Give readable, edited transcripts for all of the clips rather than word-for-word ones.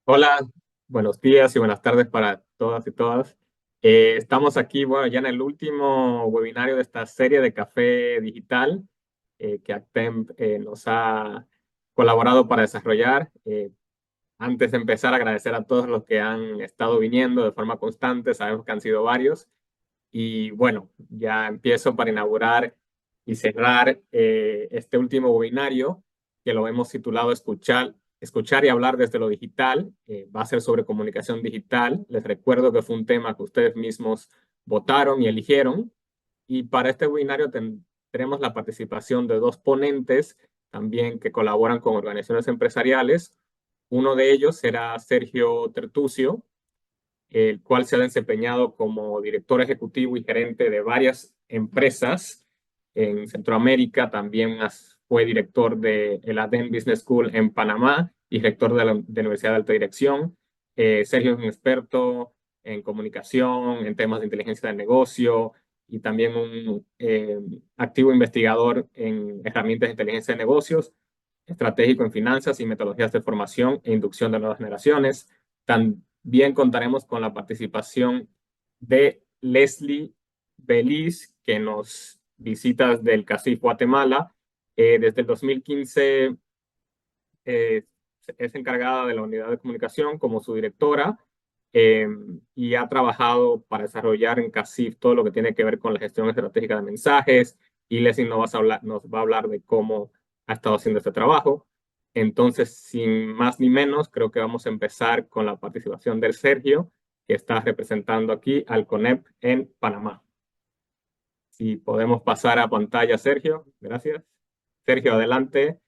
Hola, buenos días y buenas tardes para todas y todas. Estamos aquí, bueno, ya en el último webinario de esta serie de Café Digital que Actem nos ha colaborado para desarrollar. Antes de empezar, agradecer a todos los que han estado viniendo de forma constante. Sabemos que han sido varios. Y bueno, ya empiezo para inaugurar y cerrar este último webinario que lo hemos titulado Escuchar y hablar desde lo digital. Va a ser sobre comunicación digital. Les recuerdo que fue un tema que ustedes mismos votaron y eligieron. Y para este webinario tendremos la participación de dos ponentes también que colaboran con organizaciones empresariales. Uno de ellos será Sergio Tertucio, el cual se ha desempeñado como director ejecutivo y gerente de varias empresas en Centroamérica. También fue director de el ADEN Business School en Panamá y rector de la Universidad de Alta Dirección. Sergio es un experto en comunicación, en temas de inteligencia de negocio y también un activo investigador en herramientas de inteligencia de negocios, estratégico en finanzas y metodologías de formación e inducción de nuevas generaciones. También contaremos con la participación de Leslie Beliz, que nos visita del CACIF Guatemala. Desde el 2015 eh, es encargada de la unidad de comunicación como su directora eh, y ha trabajado para desarrollar en CACIF todo lo que tiene que ver con la gestión estratégica de mensajes. Y Leslie nos va a hablar de cómo ha estado haciendo este trabajo. Entonces, sin más ni menos, creo que vamos a empezar con la participación del Sergio, que está representando aquí al CONEP en Panamá. Si podemos pasar a pantalla, Sergio. Gracias. Sergio, adelante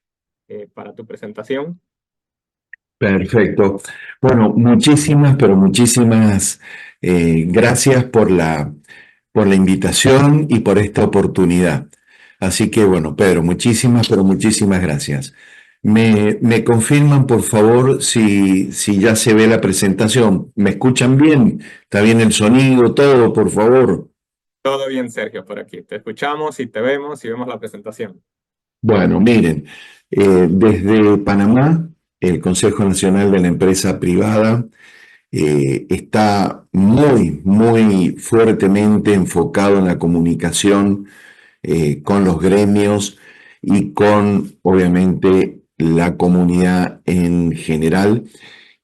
para tu presentación. Perfecto. Bueno, muchísimas, pero muchísimas gracias por la invitación y por esta oportunidad. Así que, bueno, Pedro, muchísimas, pero muchísimas gracias. ¿Me confirman, por favor, si ya se ve la presentación? ¿Me escuchan bien? ¿Está bien el sonido, todo, por favor? Todo bien, Sergio, por aquí. Te escuchamos y te vemos y vemos la presentación. Bueno, miren, desde Panamá, el Consejo Nacional de la Empresa Privada está muy fuertemente enfocado en la comunicación con los gremios y con, obviamente, la comunidad en general.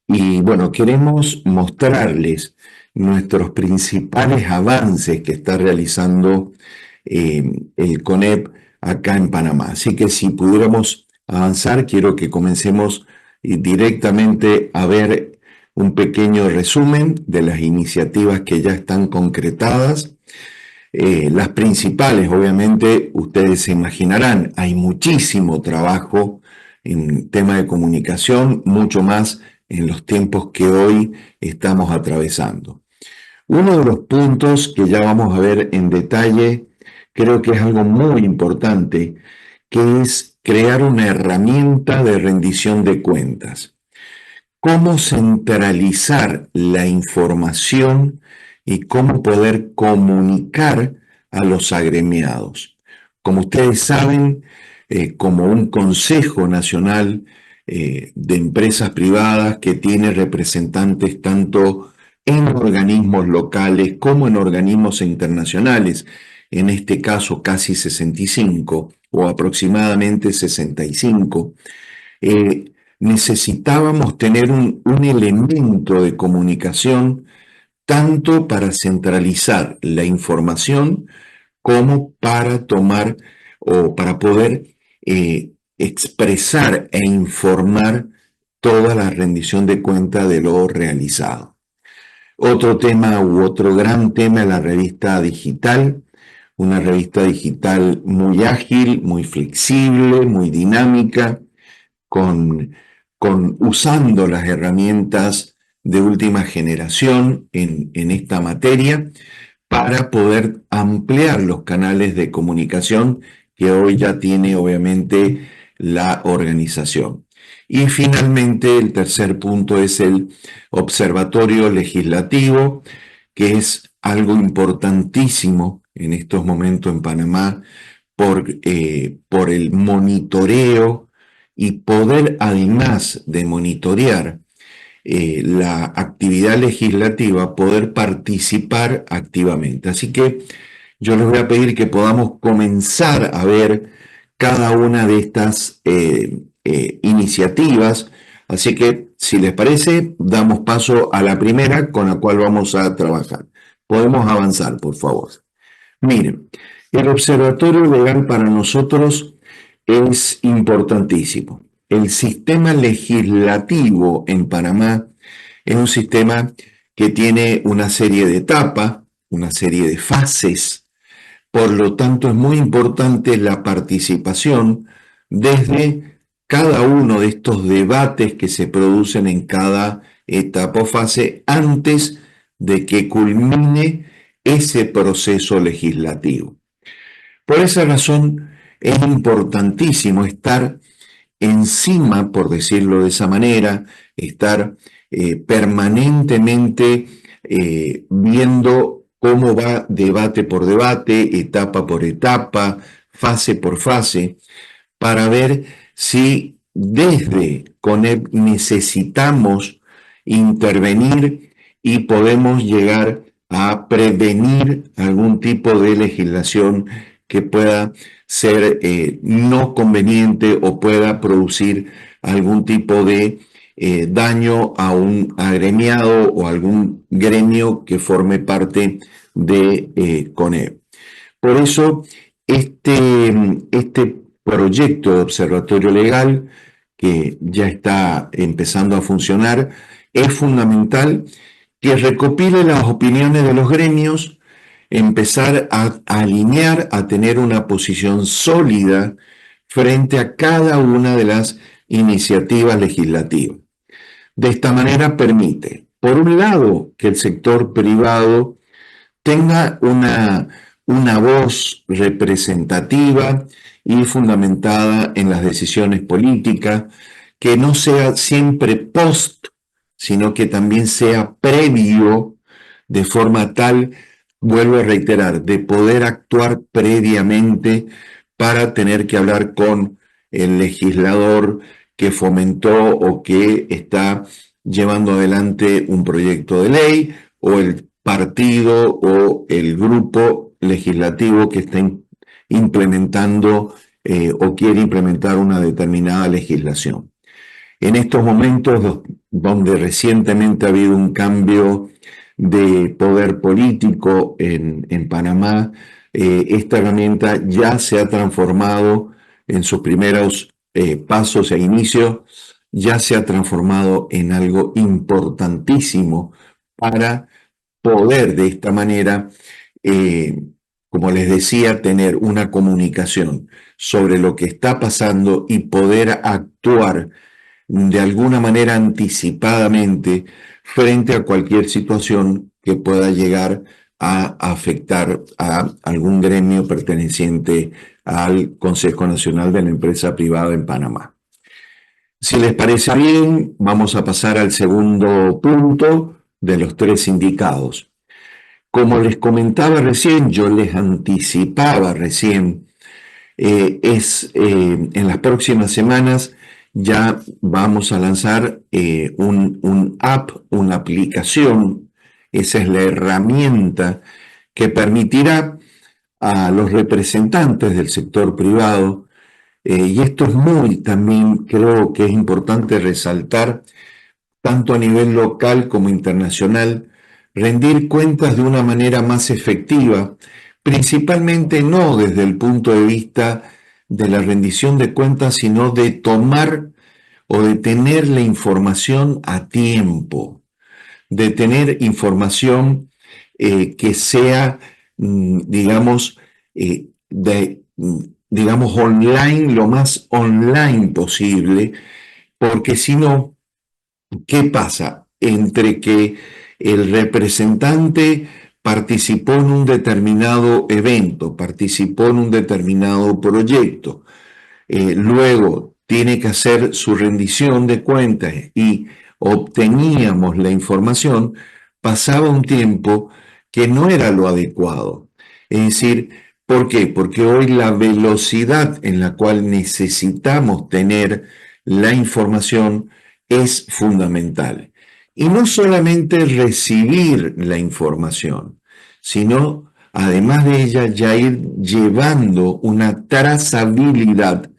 Y bueno, queremos mostrarles nuestros principales avances que está realizando el CONEP acá en Panamá. Así que si pudiéramos avanzar, quiero que comencemos directamente a ver un pequeño resumen de las iniciativas que ya están concretadas. Las principales, obviamente, ustedes se imaginarán, hay muchísimo trabajo en tema de comunicación, mucho más en los tiempos que hoy estamos atravesando. Uno de los puntos que ya vamos a ver en detalle, creo que es algo muy importante, que es crear una herramienta de rendición de cuentas. Cómo centralizar la información y cómo poder comunicar a los agremiados. Como ustedes saben, como un Consejo Nacional de Empresas Privadas que tiene representantes tanto en organismos locales como en organismos internacionales, en este caso casi 65 o aproximadamente 65, necesitábamos tener un elemento de comunicación tanto para centralizar la información como para tomar o para poder expresar e informar toda la rendición de cuenta de lo realizado. Otro tema u otro gran tema es la revista digital, una revista digital muy ágil, muy flexible, muy dinámica, usando las herramientas de última generación en esta materia para poder ampliar los canales de comunicación que hoy ya tiene obviamente la organización. Y finalmente el tercer punto es el observatorio legislativo, que es algo importantísimo en estos momentos en Panamá por el monitoreo y poder, además de monitorear, la actividad legislativa, poder participar activamente. Así que yo les voy a pedir que podamos comenzar a ver cada una de estas iniciativas. Así que, si les parece, damos paso a la primera con la cual vamos a trabajar. Podemos avanzar, por favor. Miren, el observatorio legal para nosotros es importantísimo. El sistema legislativo en Panamá es un sistema que tiene una serie de etapas, una serie de fases. Por lo tanto, es muy importante la participación desde cada uno de estos debates que se producen en cada etapa o fase antes de que culmine ese proceso legislativo. Por esa razón, es importantísimo estar encima, por decirlo de esa manera, estar permanentemente viendo cómo va debate por debate, etapa por etapa, fase por fase, para ver si desde CONEP necesitamos intervenir y podemos llegar a prevenir algún tipo de legislación que pueda ser no conveniente o pueda producir algún tipo de daño a un agremiado o algún gremio que forme parte de CONEP. Por eso, este proyecto de observatorio legal, que ya está empezando a funcionar, es fundamental que recopile las opiniones de los gremios, empezar a alinear, a tener una posición sólida frente a cada una de las iniciativas legislativas. De esta manera permite, por un lado, que el sector privado tenga una voz representativa y fundamentada en las decisiones políticas, que no sea siempre post, sino que también sea previo, de forma tal, vuelvo a reiterar, de poder actuar previamente para tener que hablar con el legislador que fomentó o que está llevando adelante un proyecto de ley, o el partido o el grupo legislativo que está implementando o quiere implementar una determinada legislación. En estos momentos donde recientemente ha habido un cambio de poder político en Panamá, esta herramienta ya se ha transformado en sus primeros pasos e inicios, ya se ha transformado en algo importantísimo para poder de esta manera, como les decía, tener una comunicación sobre lo que está pasando y poder actuar de alguna manera anticipadamente frente a cualquier situación que pueda llegar a afectar a algún gremio perteneciente al Consejo Nacional de la Empresa Privada en Panamá. Si les parece bien, vamos a pasar al segundo punto de los tres indicados. Como les comentaba recién, yo les anticipaba recién, en las próximas semanas ya vamos a lanzar un app, una aplicación. Esa es la herramienta que permitirá a los representantes del sector privado, y esto es también creo que es importante resaltar, tanto a nivel local como internacional, rendir cuentas de una manera más efectiva, principalmente no desde el punto de vista de la rendición de cuentas, sino de tomar o de tener la información a tiempo, de tener información que sea, digamos, digamos, online, lo más online posible, porque si no, ¿qué pasa? Entre que el representante participó en un determinado evento, participó en un determinado proyecto, luego tiene que hacer su rendición de cuentas y obteníamos la información, pasaba un tiempo que no era lo adecuado. Es decir, ¿por qué? Porque hoy la velocidad en la cual necesitamos tener la información es fundamental. Y no solamente recibir la información, sino, además de ella, ya ir llevando una trazabilidad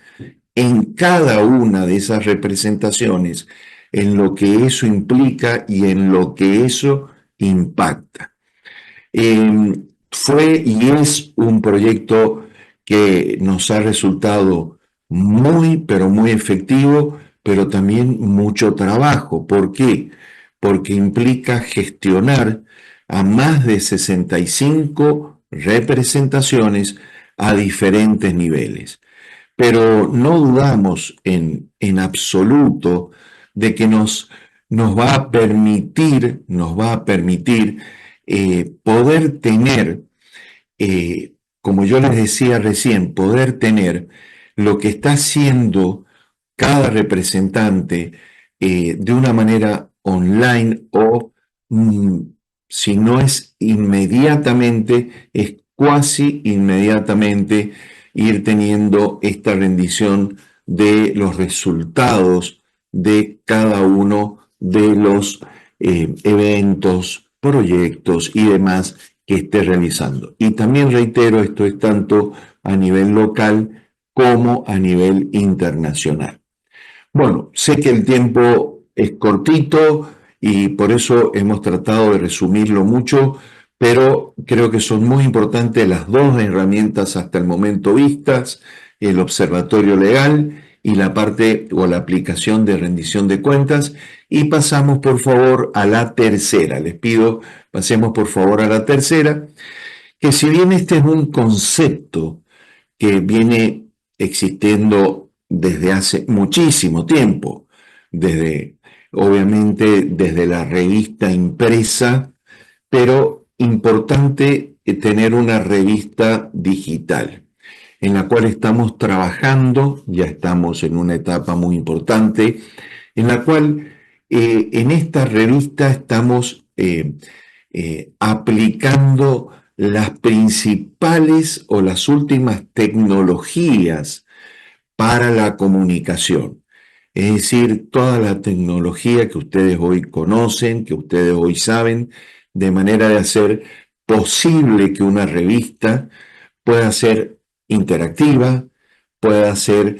en cada una de esas representaciones, en lo que eso implica y en lo que eso impacta. Fue y es un proyecto que nos ha resultado muy, pero muy efectivo, pero también mucho trabajo. ¿Por qué? Porque implica gestionar a más de 65 representaciones a diferentes niveles. Pero no dudamos en absoluto de que nos va a permitir, poder tener, como yo les decía recién, poder tener lo que está haciendo cada representante de una manera online o, mm, si no es inmediatamente, es cuasi inmediatamente ir teniendo esta rendición de los resultados de cada uno de los eventos, proyectos y demás que esté realizando. Y también reitero, esto es tanto a nivel local como a nivel internacional. Bueno, sé que el tiempo es cortito y por eso hemos tratado de resumirlo mucho, pero creo que son muy importantes las dos herramientas hasta el momento vistas, el observatorio legal y la parte o la aplicación de rendición de cuentas. Y pasamos por favor a la tercera. Les pido, pasemos por favor a la tercera, que si bien este es un concepto que viene existiendo desde hace muchísimo tiempo, desde, obviamente, desde la revista impresa, pero importante tener una revista digital en la cual estamos trabajando, ya estamos en una etapa muy importante, en la cual en esta revista estamos aplicando las principales o las últimas tecnologías para la comunicación. Es decir, toda la tecnología que ustedes hoy conocen, que ustedes hoy saben, de manera de hacer posible que una revista pueda ser interactiva, pueda ser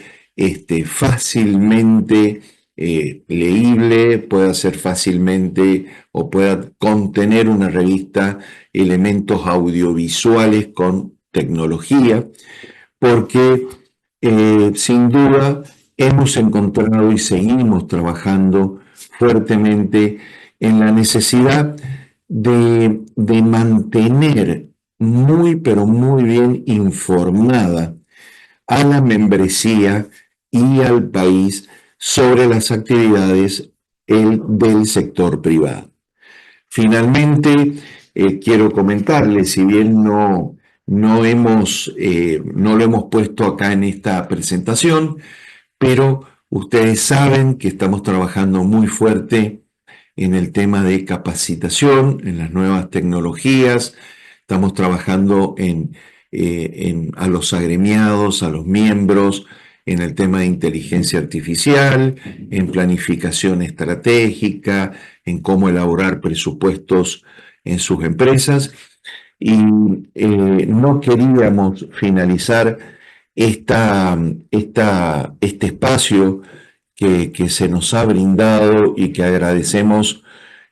fácilmente leíble, pueda ser fácilmente o pueda contener una revista elementos audiovisuales con tecnología, porque sin duda hemos encontrado y seguimos trabajando fuertemente en la necesidad de mantener muy, pero muy bien informada a la membresía y al país sobre las actividades del sector privado. Finalmente, quiero comentarles, si bien no lo hemos puesto acá en esta presentación, pero ustedes saben que estamos trabajando muy fuerte en el tema de capacitación, en las nuevas tecnologías, estamos trabajando a los agremiados, a los miembros, en el tema de inteligencia artificial, en planificación estratégica, en cómo elaborar presupuestos en sus empresas. Y no queríamos finalizar este espacio que se nos ha brindado y que agradecemos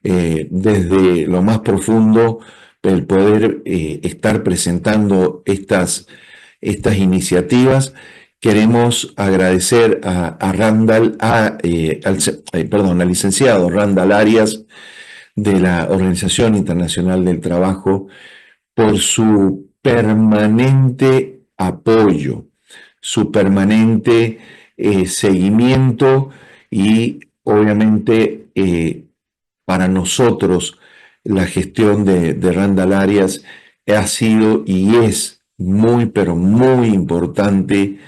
desde lo más profundo el poder estar presentando estas iniciativas. Queremos agradecer a Randall, al licenciado Randall Arias de la Organización Internacional del Trabajo por su permanente apoyo, su permanente seguimiento y obviamente para nosotros la gestión de Randall Arias ha sido y es muy, pero muy importante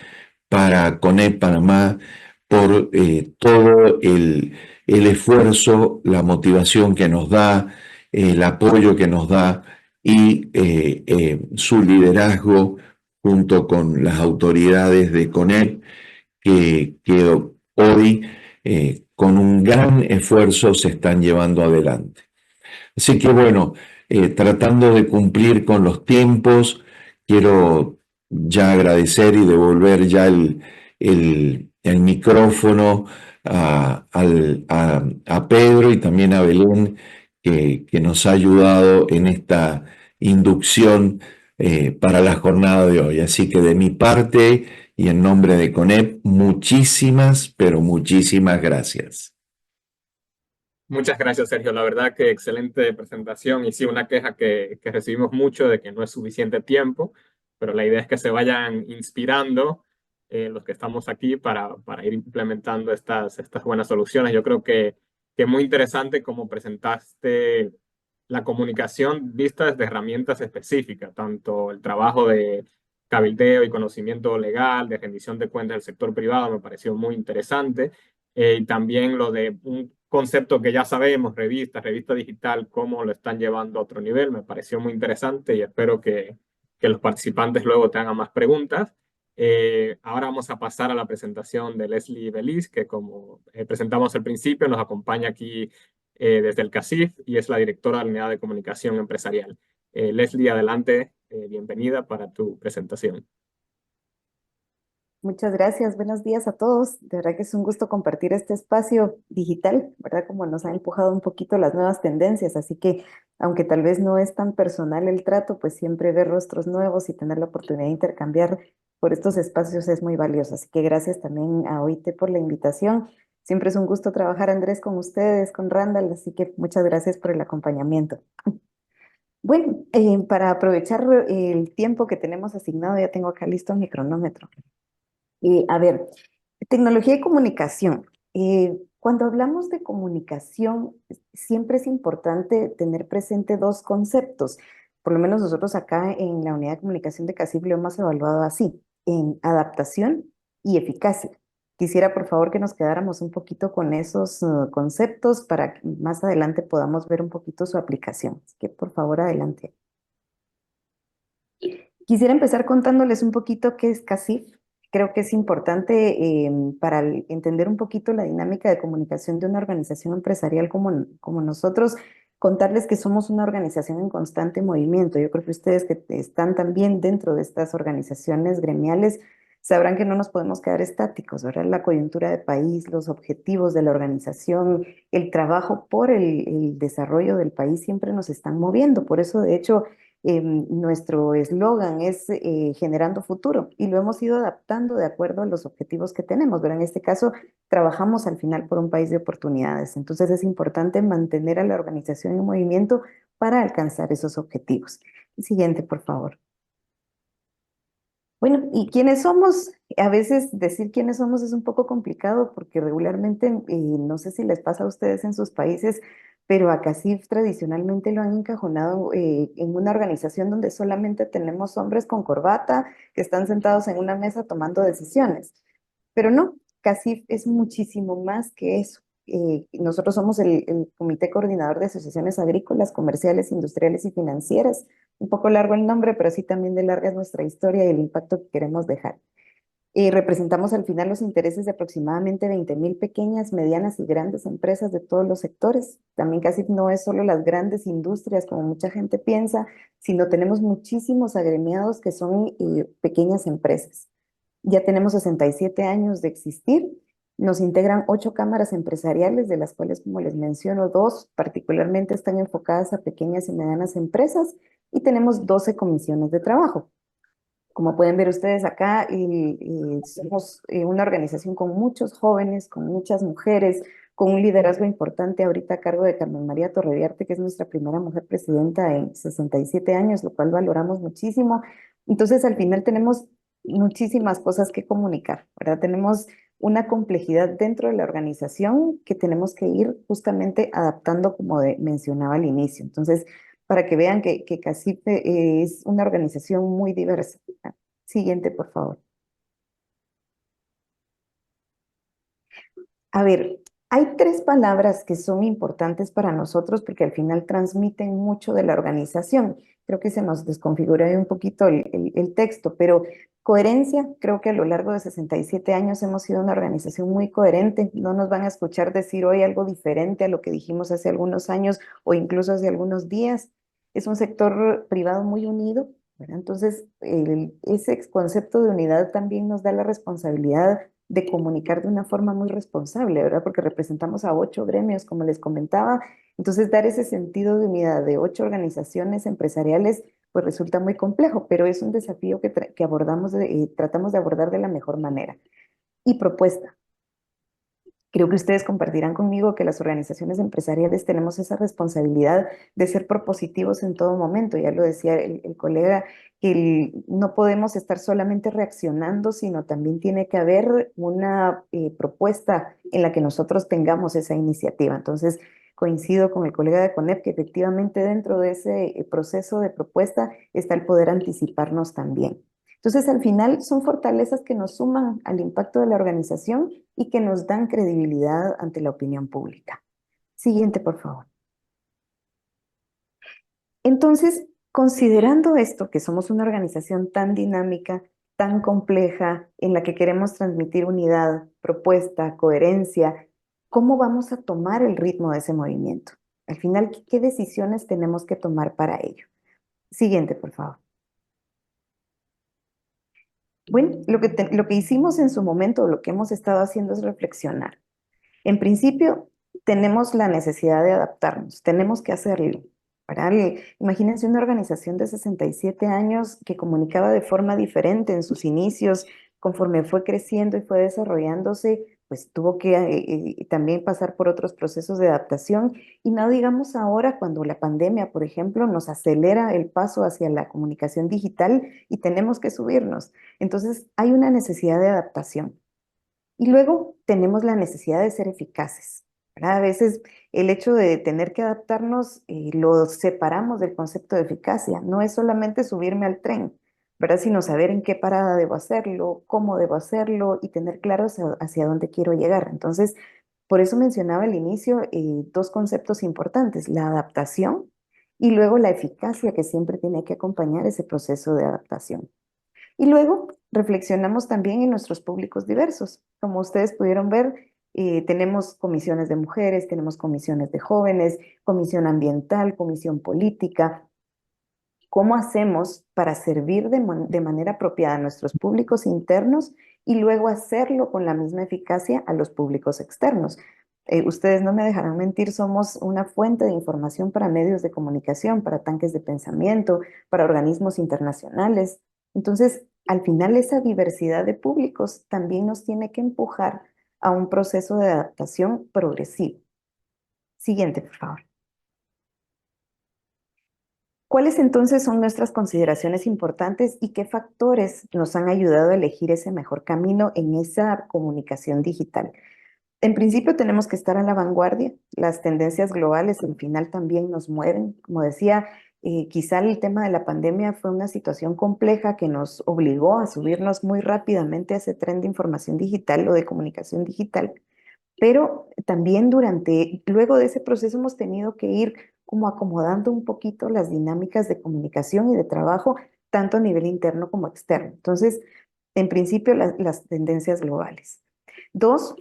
para CONEP Panamá por todo el esfuerzo, la motivación que nos da, el apoyo que nos da y su liderazgo junto con las autoridades de CONEP que hoy con un gran esfuerzo se están llevando adelante. Así que bueno, tratando de cumplir con los tiempos, quiero ya agradecer y devolver ya el micrófono a Pedro y también a Belén, que nos ha ayudado en esta inducción para la jornada de hoy. Así que de mi parte y en nombre de CONEP, muchísimas, pero muchísimas gracias. Muchas gracias, Sergio. La verdad que excelente presentación y sí, una queja que recibimos mucho de que no es suficiente tiempo, pero la idea es que se vayan inspirando los que estamos aquí para ir implementando estas buenas soluciones. Yo creo que es muy interesante cómo presentaste la comunicación vista desde herramientas específicas, tanto el trabajo de cabildeo y conocimiento legal, de rendición de cuentas del sector privado, me pareció muy interesante. Y también lo de un concepto que ya sabemos, revista digital, cómo lo están llevando a otro nivel, me pareció muy interesante y espero que los participantes luego te hagan más preguntas. Ahora vamos a pasar a la presentación de Leslie Beliz, que como presentamos al principio, nos acompaña aquí desde el CACIF y es la directora de la Unidad de Comunicación Empresarial. Leslie, adelante, bienvenida para tu presentación. Muchas gracias, buenos días a todos. De verdad que es un gusto compartir este espacio digital, ¿verdad? Como nos ha empujado un poquito las nuevas tendencias, así que aunque tal vez no es tan personal el trato, pues siempre ver rostros nuevos y tener la oportunidad de intercambiar por estos espacios es muy valioso. Así que gracias también a OIT por la invitación. Siempre es un gusto trabajar, Andrés, con ustedes, con Randall, así que muchas gracias por el acompañamiento. Bueno, para aprovechar el tiempo que tenemos asignado, ya tengo acá listo mi cronómetro. A ver, tecnología y comunicación. Cuando hablamos de comunicación, siempre es importante tener presente dos conceptos. Por lo menos nosotros acá en la unidad de comunicación de CACIF lo hemos evaluado así, en adaptación y eficacia. Quisiera, por favor, que nos quedáramos un poquito con esos conceptos para que más adelante podamos ver un poquito su aplicación. Así que, por favor, adelante. Quisiera empezar contándoles un poquito qué es CACIF. Creo que es importante para entender un poquito la dinámica de comunicación de una organización empresarial como nosotros, contarles que somos una organización en constante movimiento. Yo creo que ustedes que están también dentro de estas organizaciones gremiales sabrán que no nos podemos quedar estáticos, ¿verdad? La coyuntura de país, los objetivos de la organización, el trabajo por el desarrollo del país siempre nos están moviendo. Por eso, de hecho, nuestro eslogan es generando futuro y lo hemos ido adaptando de acuerdo a los objetivos que tenemos, pero en este caso trabajamos al final por un país de oportunidades. Entonces es importante mantener a la organización en movimiento para alcanzar esos objetivos. Siguiente, por favor. Bueno, ¿y quiénes somos? A veces decir quiénes somos es un poco complicado porque regularmente, no sé si les pasa a ustedes en sus países, pero a CACIF tradicionalmente lo han encajonado en una organización donde solamente tenemos hombres con corbata que están sentados en una mesa tomando decisiones. Pero no, CACIF es muchísimo más que eso. Nosotros somos el Comité Coordinador de Asociaciones Agrícolas, Comerciales, Industriales y Financieras. Un poco largo el nombre, pero sí también de larga es nuestra historia y el impacto que queremos dejar. Representamos al final los intereses de aproximadamente 20,000 pequeñas, medianas y grandes empresas de todos los sectores. También casi no es solo las grandes industrias, como mucha gente piensa, sino tenemos muchísimos agremiados que son pequeñas empresas. Ya tenemos 67 años de existir. Nos integran 8 cámaras empresariales, de las cuales, como les menciono, 2 particularmente están enfocadas a pequeñas y medianas empresas y tenemos 12 comisiones de trabajo. Como pueden ver ustedes acá, somos una organización con muchos jóvenes, con muchas mujeres, con un liderazgo importante ahorita a cargo de Carmen María Torreviarte, que es nuestra primera mujer presidenta en 67 años, lo cual valoramos muchísimo. Entonces, al final tenemos muchísimas cosas que comunicar, ¿verdad? Tenemos una complejidad dentro de la organización que tenemos que ir justamente adaptando, como mencionaba al inicio. Entonces, para que vean que CACIFE es una organización muy diversa. Siguiente, por favor. A ver, hay 3 palabras que son importantes para nosotros porque al final transmiten mucho de la organización creo que se nos desconfigura ahí un poquito el texto, pero coherencia, creo que a lo largo de 67 años hemos sido una organización muy coherente. No nos van a escuchar decir hoy algo diferente a lo que dijimos hace algunos años o incluso hace algunos días. Es un sector privado muy unido, ¿verdad? Entonces, ese concepto de unidad también nos da la responsabilidad de comunicar de una forma muy responsable, ¿verdad? Porque representamos a 8 gremios, como les comentaba. Entonces, dar ese sentido de unidad de 8 organizaciones empresariales pues resulta muy complejo, pero es un desafío que abordamos tratamos de abordar de la mejor manera. Y propuesta. Creo que ustedes compartirán conmigo que las organizaciones empresariales tenemos esa responsabilidad de ser propositivos en todo momento. Ya lo decía el colega, que no podemos estar solamente reaccionando, sino también tiene que haber una propuesta en la que nosotros tengamos esa iniciativa. Entonces, coincido con el colega de CONEP que efectivamente dentro de ese proceso de propuesta está el poder anticiparnos también. Entonces, al final son fortalezas que nos suman al impacto de la organización y que nos dan credibilidad ante la opinión pública. Siguiente, por favor. Entonces, considerando esto, que somos una organización tan dinámica, tan compleja, en la que queremos transmitir unidad, propuesta, coherencia, ¿cómo vamos a tomar el ritmo de ese movimiento? Al final, ¿qué decisiones tenemos que tomar para ello? Siguiente, por favor. Bueno, lo que hicimos en su momento, lo que hemos estado haciendo es reflexionar. En principio, tenemos la necesidad de adaptarnos, tenemos que hacerlo. Imagínense una organización de 67 años que comunicaba de forma diferente en sus inicios, conforme fue creciendo y fue desarrollándose, pues tuvo que también pasar por otros procesos de adaptación. Y no digamos ahora cuando la pandemia, por ejemplo, nos acelera el paso hacia la comunicación digital y tenemos que subirnos. Entonces, hay una necesidad de adaptación. Y luego tenemos la necesidad de ser eficaces, ¿verdad? A veces el hecho de tener que adaptarnos lo separamos del concepto de eficacia. No es solamente subirme al tren, ¿verdad? Sino saber en qué parada debo hacerlo, cómo debo hacerlo y tener claro hacia dónde quiero llegar. Entonces, por eso mencionaba al inicio 2 conceptos importantes, la adaptación y luego la eficacia que siempre tiene que acompañar ese proceso de adaptación. Y luego reflexionamos también en nuestros públicos diversos. Como ustedes pudieron ver, tenemos comisiones de mujeres, tenemos comisiones de jóvenes, comisión ambiental, comisión política. ¿Cómo hacemos para servir de manera apropiada a nuestros públicos internos y luego hacerlo con la misma eficacia a los públicos externos? Ustedes no me dejarán mentir, somos una fuente de información para medios de comunicación, para tanques de pensamiento, para organismos internacionales. Entonces, al final, esa diversidad de públicos también nos tiene que empujar a un proceso de adaptación progresivo. Siguiente, por favor. ¿Cuáles entonces son nuestras consideraciones importantes y qué factores nos han ayudado a elegir ese mejor camino en esa comunicación digital? En principio tenemos que estar a la vanguardia. Las tendencias globales al final también nos mueven. Como decía, quizá el tema de la pandemia fue una situación compleja que nos obligó a subirnos muy rápidamente a ese tren de información digital o de comunicación digital. Pero también luego de ese proceso hemos tenido que ir como acomodando un poquito las dinámicas de comunicación y de trabajo, tanto a nivel interno como externo. Entonces, en principio, las tendencias globales. 2,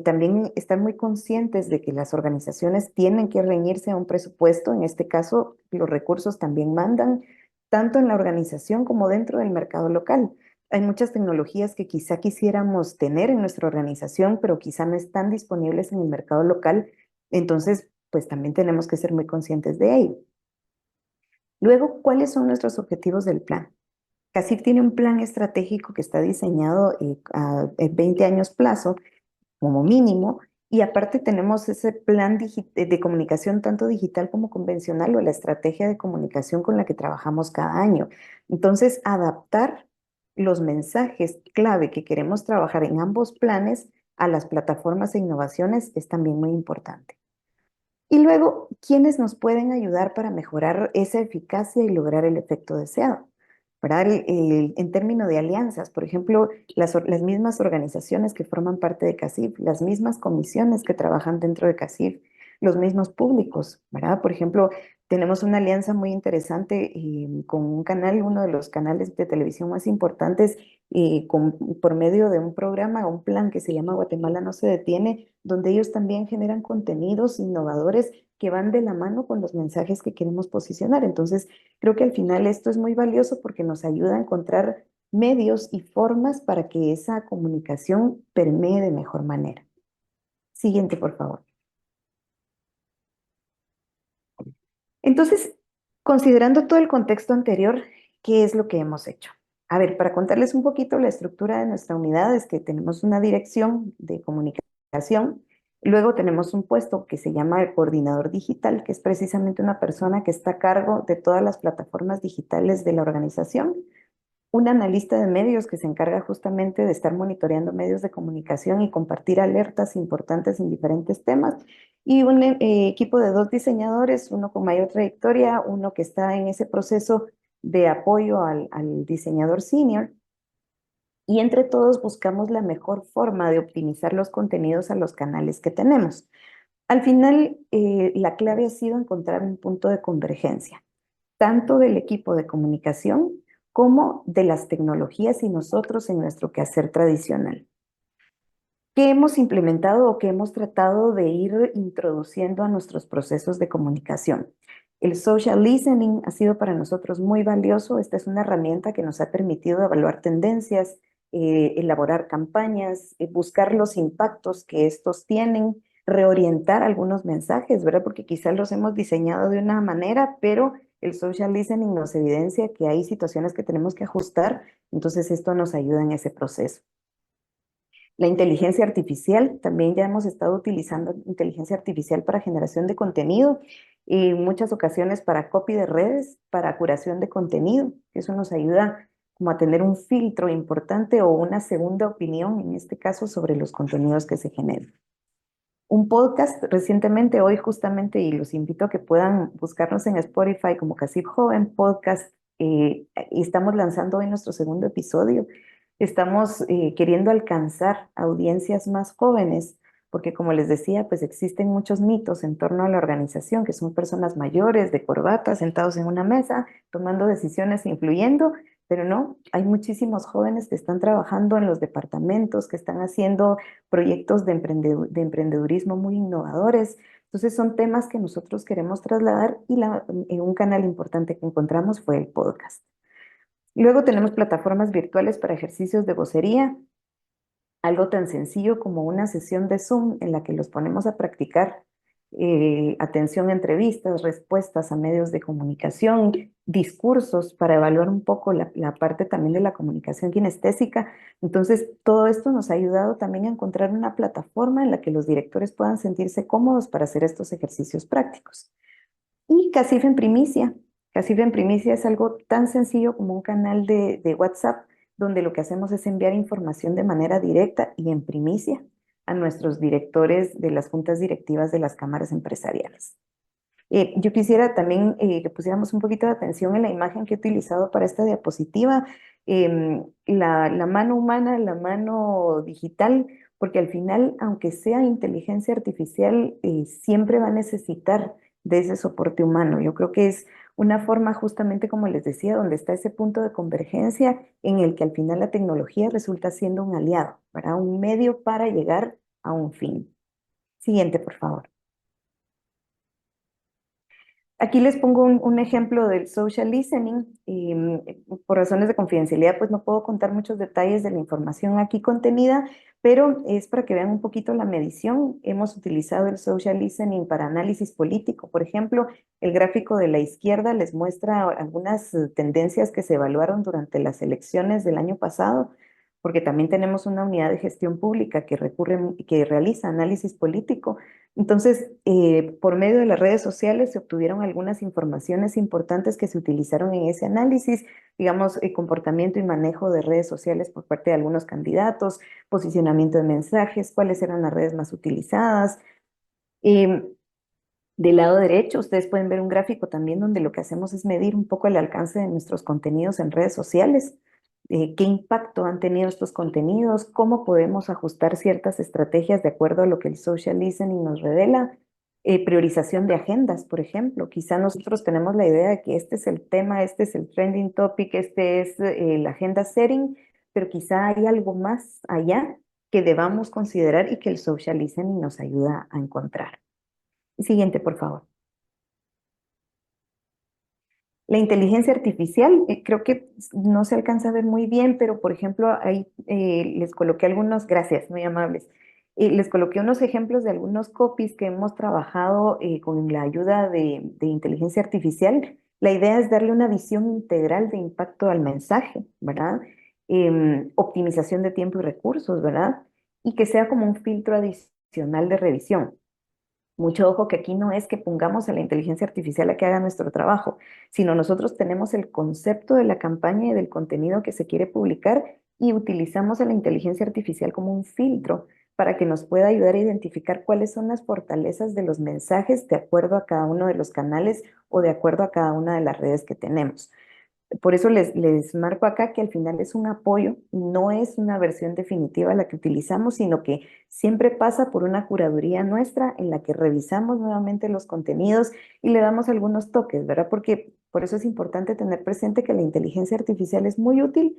también estar muy conscientes de que las organizaciones tienen que reñirse a un presupuesto. En este caso, los recursos también mandan, tanto en la organización como dentro del mercado local. Hay muchas tecnologías que quizá quisiéramos tener en nuestra organización, pero quizá no están disponibles en el mercado local. Entonces, pues también tenemos que ser muy conscientes de ello. Luego, ¿cuáles son nuestros objetivos del plan? CACIF tiene un plan estratégico que está diseñado a 20 años plazo como mínimo, y aparte tenemos ese plan de comunicación tanto digital como convencional o la estrategia de comunicación con la que trabajamos cada año. Entonces, adaptar los mensajes clave que queremos trabajar en ambos planes a las plataformas e innovaciones es también muy importante. Y luego, ¿quiénes nos pueden ayudar para mejorar esa eficacia y lograr el efecto deseado? ¿Verdad? En términos de alianzas, por ejemplo, las mismas organizaciones que forman parte de CACIF, las mismas comisiones que trabajan dentro de CACIF, los mismos públicos, ¿verdad? Por ejemplo, tenemos una alianza muy interesante con un canal, uno de los canales de televisión más importantes, por medio de un programa, un plan que se llama Guatemala no se detiene, donde ellos también generan contenidos innovadores que van de la mano con los mensajes que queremos posicionar. Entonces, creo que al final esto es muy valioso porque nos ayuda a encontrar medios y formas para que esa comunicación permee de mejor manera. Siguiente, por favor. Entonces, considerando todo el contexto anterior, ¿qué es lo que hemos hecho? A ver, para contarles un poquito la estructura de nuestra unidad, es que tenemos una dirección de comunicación, luego tenemos un puesto que se llama el coordinador digital, que es precisamente una persona que está a cargo de todas las plataformas digitales de la organización, un analista de medios que se encarga justamente de estar monitoreando medios de comunicación y compartir alertas importantes en diferentes temas, y un equipo de 2 diseñadores, uno con mayor trayectoria, uno que está en ese proceso de apoyo al diseñador senior, y entre todos buscamos la mejor forma de optimizar los contenidos a los canales que tenemos. Al final, la clave ha sido encontrar un punto de convergencia tanto del equipo de comunicación como de las tecnologías y nosotros en nuestro quehacer tradicional. ¿Qué hemos implementado o qué hemos tratado de ir introduciendo a nuestros procesos de comunicación? El social listening ha sido para nosotros muy valioso. Esta es una herramienta que nos ha permitido evaluar tendencias, elaborar campañas, buscar los impactos que estos tienen, reorientar algunos mensajes, ¿verdad? Porque quizás los hemos diseñado de una manera, pero el social listening nos evidencia que hay situaciones que tenemos que ajustar, entonces esto nos ayuda en ese proceso. La inteligencia artificial, también ya hemos estado utilizando inteligencia artificial para generación de contenido y en muchas ocasiones para copy de redes, para curación de contenido. Eso nos ayuda como a tener un filtro importante o una segunda opinión, en este caso, sobre los contenidos que se generan. Un podcast recientemente, hoy justamente, y los invito a que puedan buscarnos en Spotify como Casip Joven Podcast, y estamos lanzando hoy nuestro segundo episodio. Estamos queriendo alcanzar audiencias más jóvenes, porque como les decía, pues existen muchos mitos en torno a la organización, que son personas mayores, de corbata, sentados en una mesa, tomando decisiones, influyendo, pero no, hay muchísimos jóvenes que están trabajando en los departamentos, que están haciendo proyectos de emprendedurismo muy innovadores. Entonces son temas que nosotros queremos trasladar y un canal importante que encontramos fue el podcast. Luego tenemos plataformas virtuales para ejercicios de vocería, algo tan sencillo como una sesión de Zoom en la que los ponemos a practicar atención a entrevistas, respuestas a medios de comunicación, discursos para evaluar un poco la parte también de la comunicación kinestésica. Entonces, todo esto nos ha ayudado también a encontrar una plataforma en la que los directores puedan sentirse cómodos para hacer estos ejercicios prácticos. Y Casif en Primicia. Casif en Primicia es algo tan sencillo como un canal de WhatsApp donde lo que hacemos es enviar información de manera directa y en primicia a nuestros directores de las juntas directivas de las cámaras empresariales. Yo quisiera también que pusiéramos un poquito de atención en la imagen que he utilizado para esta diapositiva, la mano humana, la mano digital, porque al final, aunque sea inteligencia artificial, siempre va a necesitar de ese soporte humano. Yo creo que es una forma justamente, como les decía, donde está ese punto de convergencia en el que al final la tecnología resulta siendo un aliado, ¿verdad? Un medio para llegar a un fin. Siguiente, por favor. Aquí les pongo un ejemplo del social listening. Por razones de confidencialidad, pues no puedo contar muchos detalles de la información aquí contenida, pero es para que vean un poquito la medición. Hemos utilizado el social listening para análisis político. Por ejemplo, el gráfico de la izquierda les muestra algunas tendencias que se evaluaron durante las elecciones del año pasado, porque también tenemos una unidad de gestión pública que realiza análisis político. Entonces, por medio de las redes sociales se obtuvieron algunas informaciones importantes que se utilizaron en ese análisis, digamos, el comportamiento y manejo de redes sociales por parte de algunos candidatos, posicionamiento de mensajes, cuáles eran las redes más utilizadas. Del lado derecho, ustedes pueden ver un gráfico también donde lo que hacemos es medir un poco el alcance de nuestros contenidos en redes sociales. ¿Qué impacto han tenido estos contenidos? ¿Cómo podemos ajustar ciertas estrategias de acuerdo a lo que el social listening nos revela? Priorización de agendas, por ejemplo. Quizá nosotros tenemos la idea de que este es el tema, este es el trending topic, este es la agenda setting, pero quizá hay algo más allá que debamos considerar y que el social listening nos ayuda a encontrar. Siguiente, por favor. La inteligencia artificial, creo que no se alcanza a ver muy bien, pero por ejemplo, ahí les coloqué algunos, gracias, muy amables. Les coloqué unos ejemplos de algunos copies que hemos trabajado con la ayuda de inteligencia artificial. La idea es darle una visión integral de impacto al mensaje, ¿verdad? Optimización de tiempo y recursos, ¿verdad? Y que sea como un filtro adicional de revisión. Mucho ojo que aquí no es que pongamos a la inteligencia artificial a que haga nuestro trabajo, sino nosotros tenemos el concepto de la campaña y del contenido que se quiere publicar y utilizamos a la inteligencia artificial como un filtro para que nos pueda ayudar a identificar cuáles son las fortalezas de los mensajes de acuerdo a cada uno de los canales o de acuerdo a cada una de las redes que tenemos. Por eso les marco acá que al final es un apoyo, no es una versión definitiva la que utilizamos, sino que siempre pasa por una curaduría nuestra en la que revisamos nuevamente los contenidos y le damos algunos toques, ¿verdad? Porque por eso es importante tener presente que la inteligencia artificial es muy útil,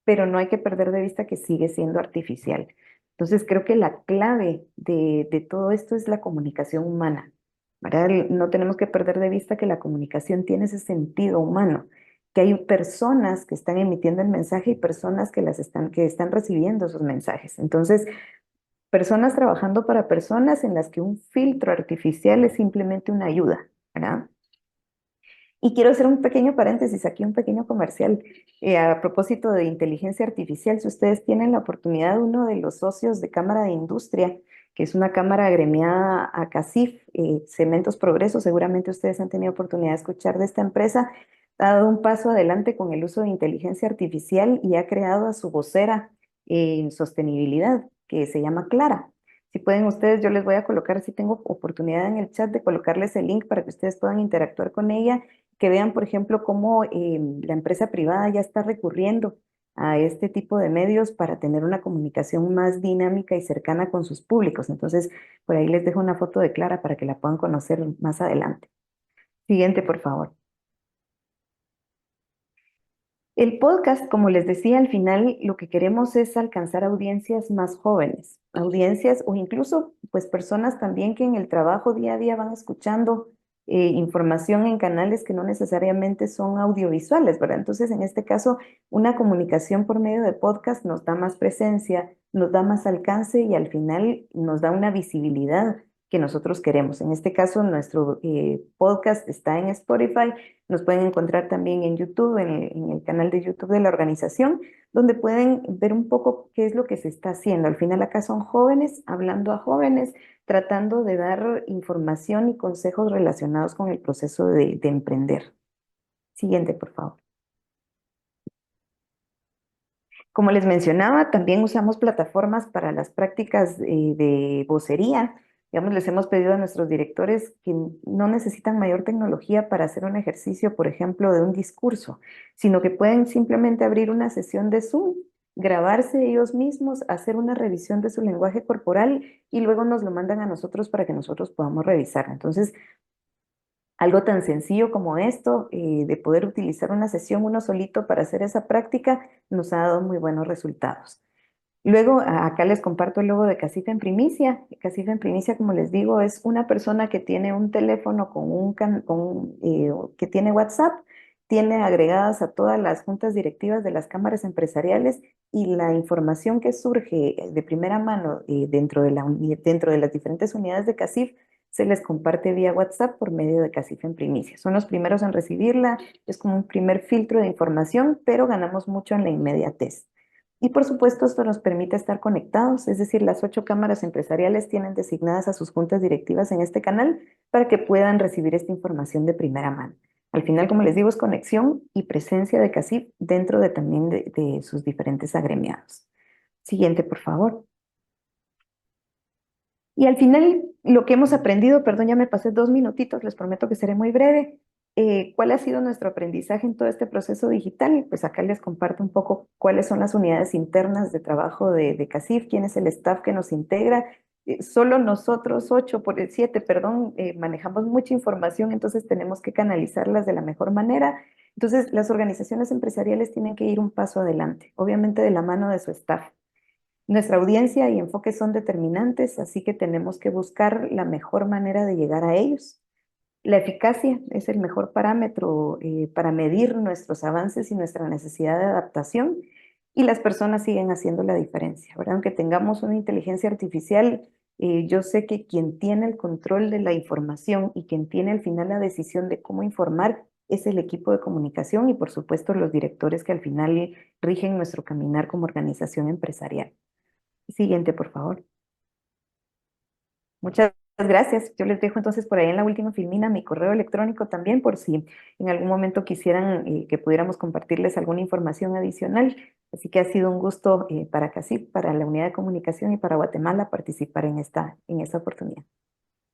pero no hay que perder de vista que sigue siendo artificial. Entonces creo que la clave de todo esto es la comunicación humana, ¿verdad? No tenemos que perder de vista que la comunicación tiene ese sentido humano, que hay personas que están emitiendo el mensaje y personas que están recibiendo esos mensajes. Entonces, personas trabajando para personas en las que un filtro artificial es simplemente una ayuda, ¿verdad? Y quiero hacer un pequeño paréntesis aquí, un pequeño comercial. A propósito de inteligencia artificial, si ustedes tienen la oportunidad, uno de los socios de Cámara de Industria, que es una cámara agremiada a CACIF, Cementos Progreso, seguramente ustedes han tenido oportunidad de escuchar de esta empresa, ha dado un paso adelante con el uso de inteligencia artificial y ha creado a su vocera en sostenibilidad, que se llama Clara. Si pueden ustedes, yo les voy a colocar, si tengo oportunidad en el chat de colocarles el link para que ustedes puedan interactuar con ella, que vean, por ejemplo, cómo la empresa privada ya está recurriendo a este tipo de medios para tener una comunicación más dinámica y cercana con sus públicos. Entonces, por ahí les dejo una foto de Clara para que la puedan conocer más adelante. Siguiente, por favor. El podcast, como les decía, al final lo que queremos es alcanzar audiencias más jóvenes, audiencias o incluso pues personas también que en el trabajo día a día van escuchando información en canales que no necesariamente son audiovisuales, ¿verdad? Entonces, en este caso, una comunicación por medio de podcast nos da más presencia, nos da más alcance y al final nos da una visibilidad que nosotros queremos. En este caso, nuestro podcast está en Spotify. Nos pueden encontrar también en YouTube, en el canal de YouTube de la organización, donde pueden ver un poco qué es lo que se está haciendo. Al final acá son jóvenes hablando a jóvenes, tratando de dar información y consejos relacionados con el proceso de emprender. Siguiente, por favor. Como les mencionaba, también usamos plataformas para las prácticas de vocería. Digamos, les hemos pedido a nuestros directores que no necesitan mayor tecnología para hacer un ejercicio, por ejemplo, de un discurso, sino que pueden simplemente abrir una sesión de Zoom, grabarse ellos mismos, hacer una revisión de su lenguaje corporal y luego nos lo mandan a nosotros para que nosotros podamos revisar. Entonces, algo tan sencillo como esto, de poder utilizar una sesión uno solito para hacer esa práctica, nos ha dado muy buenos resultados. Luego, acá les comparto el logo de Casita en Primicia. Casita en Primicia, como les digo, es una persona que tiene un teléfono que tiene WhatsApp, tiene agregadas a todas las juntas directivas de las cámaras empresariales y la información que surge de primera mano dentro de las diferentes unidades de CACIF se les comparte vía WhatsApp por medio de Casita en Primicia. Son los primeros en recibirla, es como un primer filtro de información, pero ganamos mucho en la inmediatez. Y por supuesto, esto nos permite estar conectados, es decir, las 8 cámaras empresariales tienen designadas a sus juntas directivas en este canal para que puedan recibir esta información de primera mano. Al final, como les digo, es conexión y presencia de CACIF dentro también de sus diferentes agremiados. Siguiente, por favor. Y al final, lo que hemos aprendido, perdón, ya me pasé 2 minutitos, les prometo que seré muy breve. ¿Cuál ha sido nuestro aprendizaje en todo este proceso digital? Pues acá les comparto un poco cuáles son las unidades internas de trabajo de CACIF, quién es el staff que nos integra. solo nosotros, 7, perdón, manejamos mucha información, entonces tenemos que canalizarlas de la mejor manera. Entonces, las organizaciones empresariales tienen que ir un paso adelante, obviamente de la mano de su staff. Nuestra audiencia y enfoque son determinantes, así que tenemos que buscar la mejor manera de llegar a ellos. La eficacia es el mejor parámetro para medir nuestros avances y nuestra necesidad de adaptación, y las personas siguen haciendo la diferencia, ¿verdad? Aunque tengamos una inteligencia artificial, yo sé que quien tiene el control de la información y quien tiene al final la decisión de cómo informar es el equipo de comunicación y por supuesto los directores que al final rigen nuestro caminar como organización empresarial. Siguiente, por favor. Muchas gracias. Yo les dejo entonces por ahí en la última filmina mi correo electrónico también por si en algún momento quisieran que pudiéramos compartirles alguna información adicional. Así que ha sido un gusto para CACIF, para la Unidad de Comunicación y para Guatemala participar en esta oportunidad.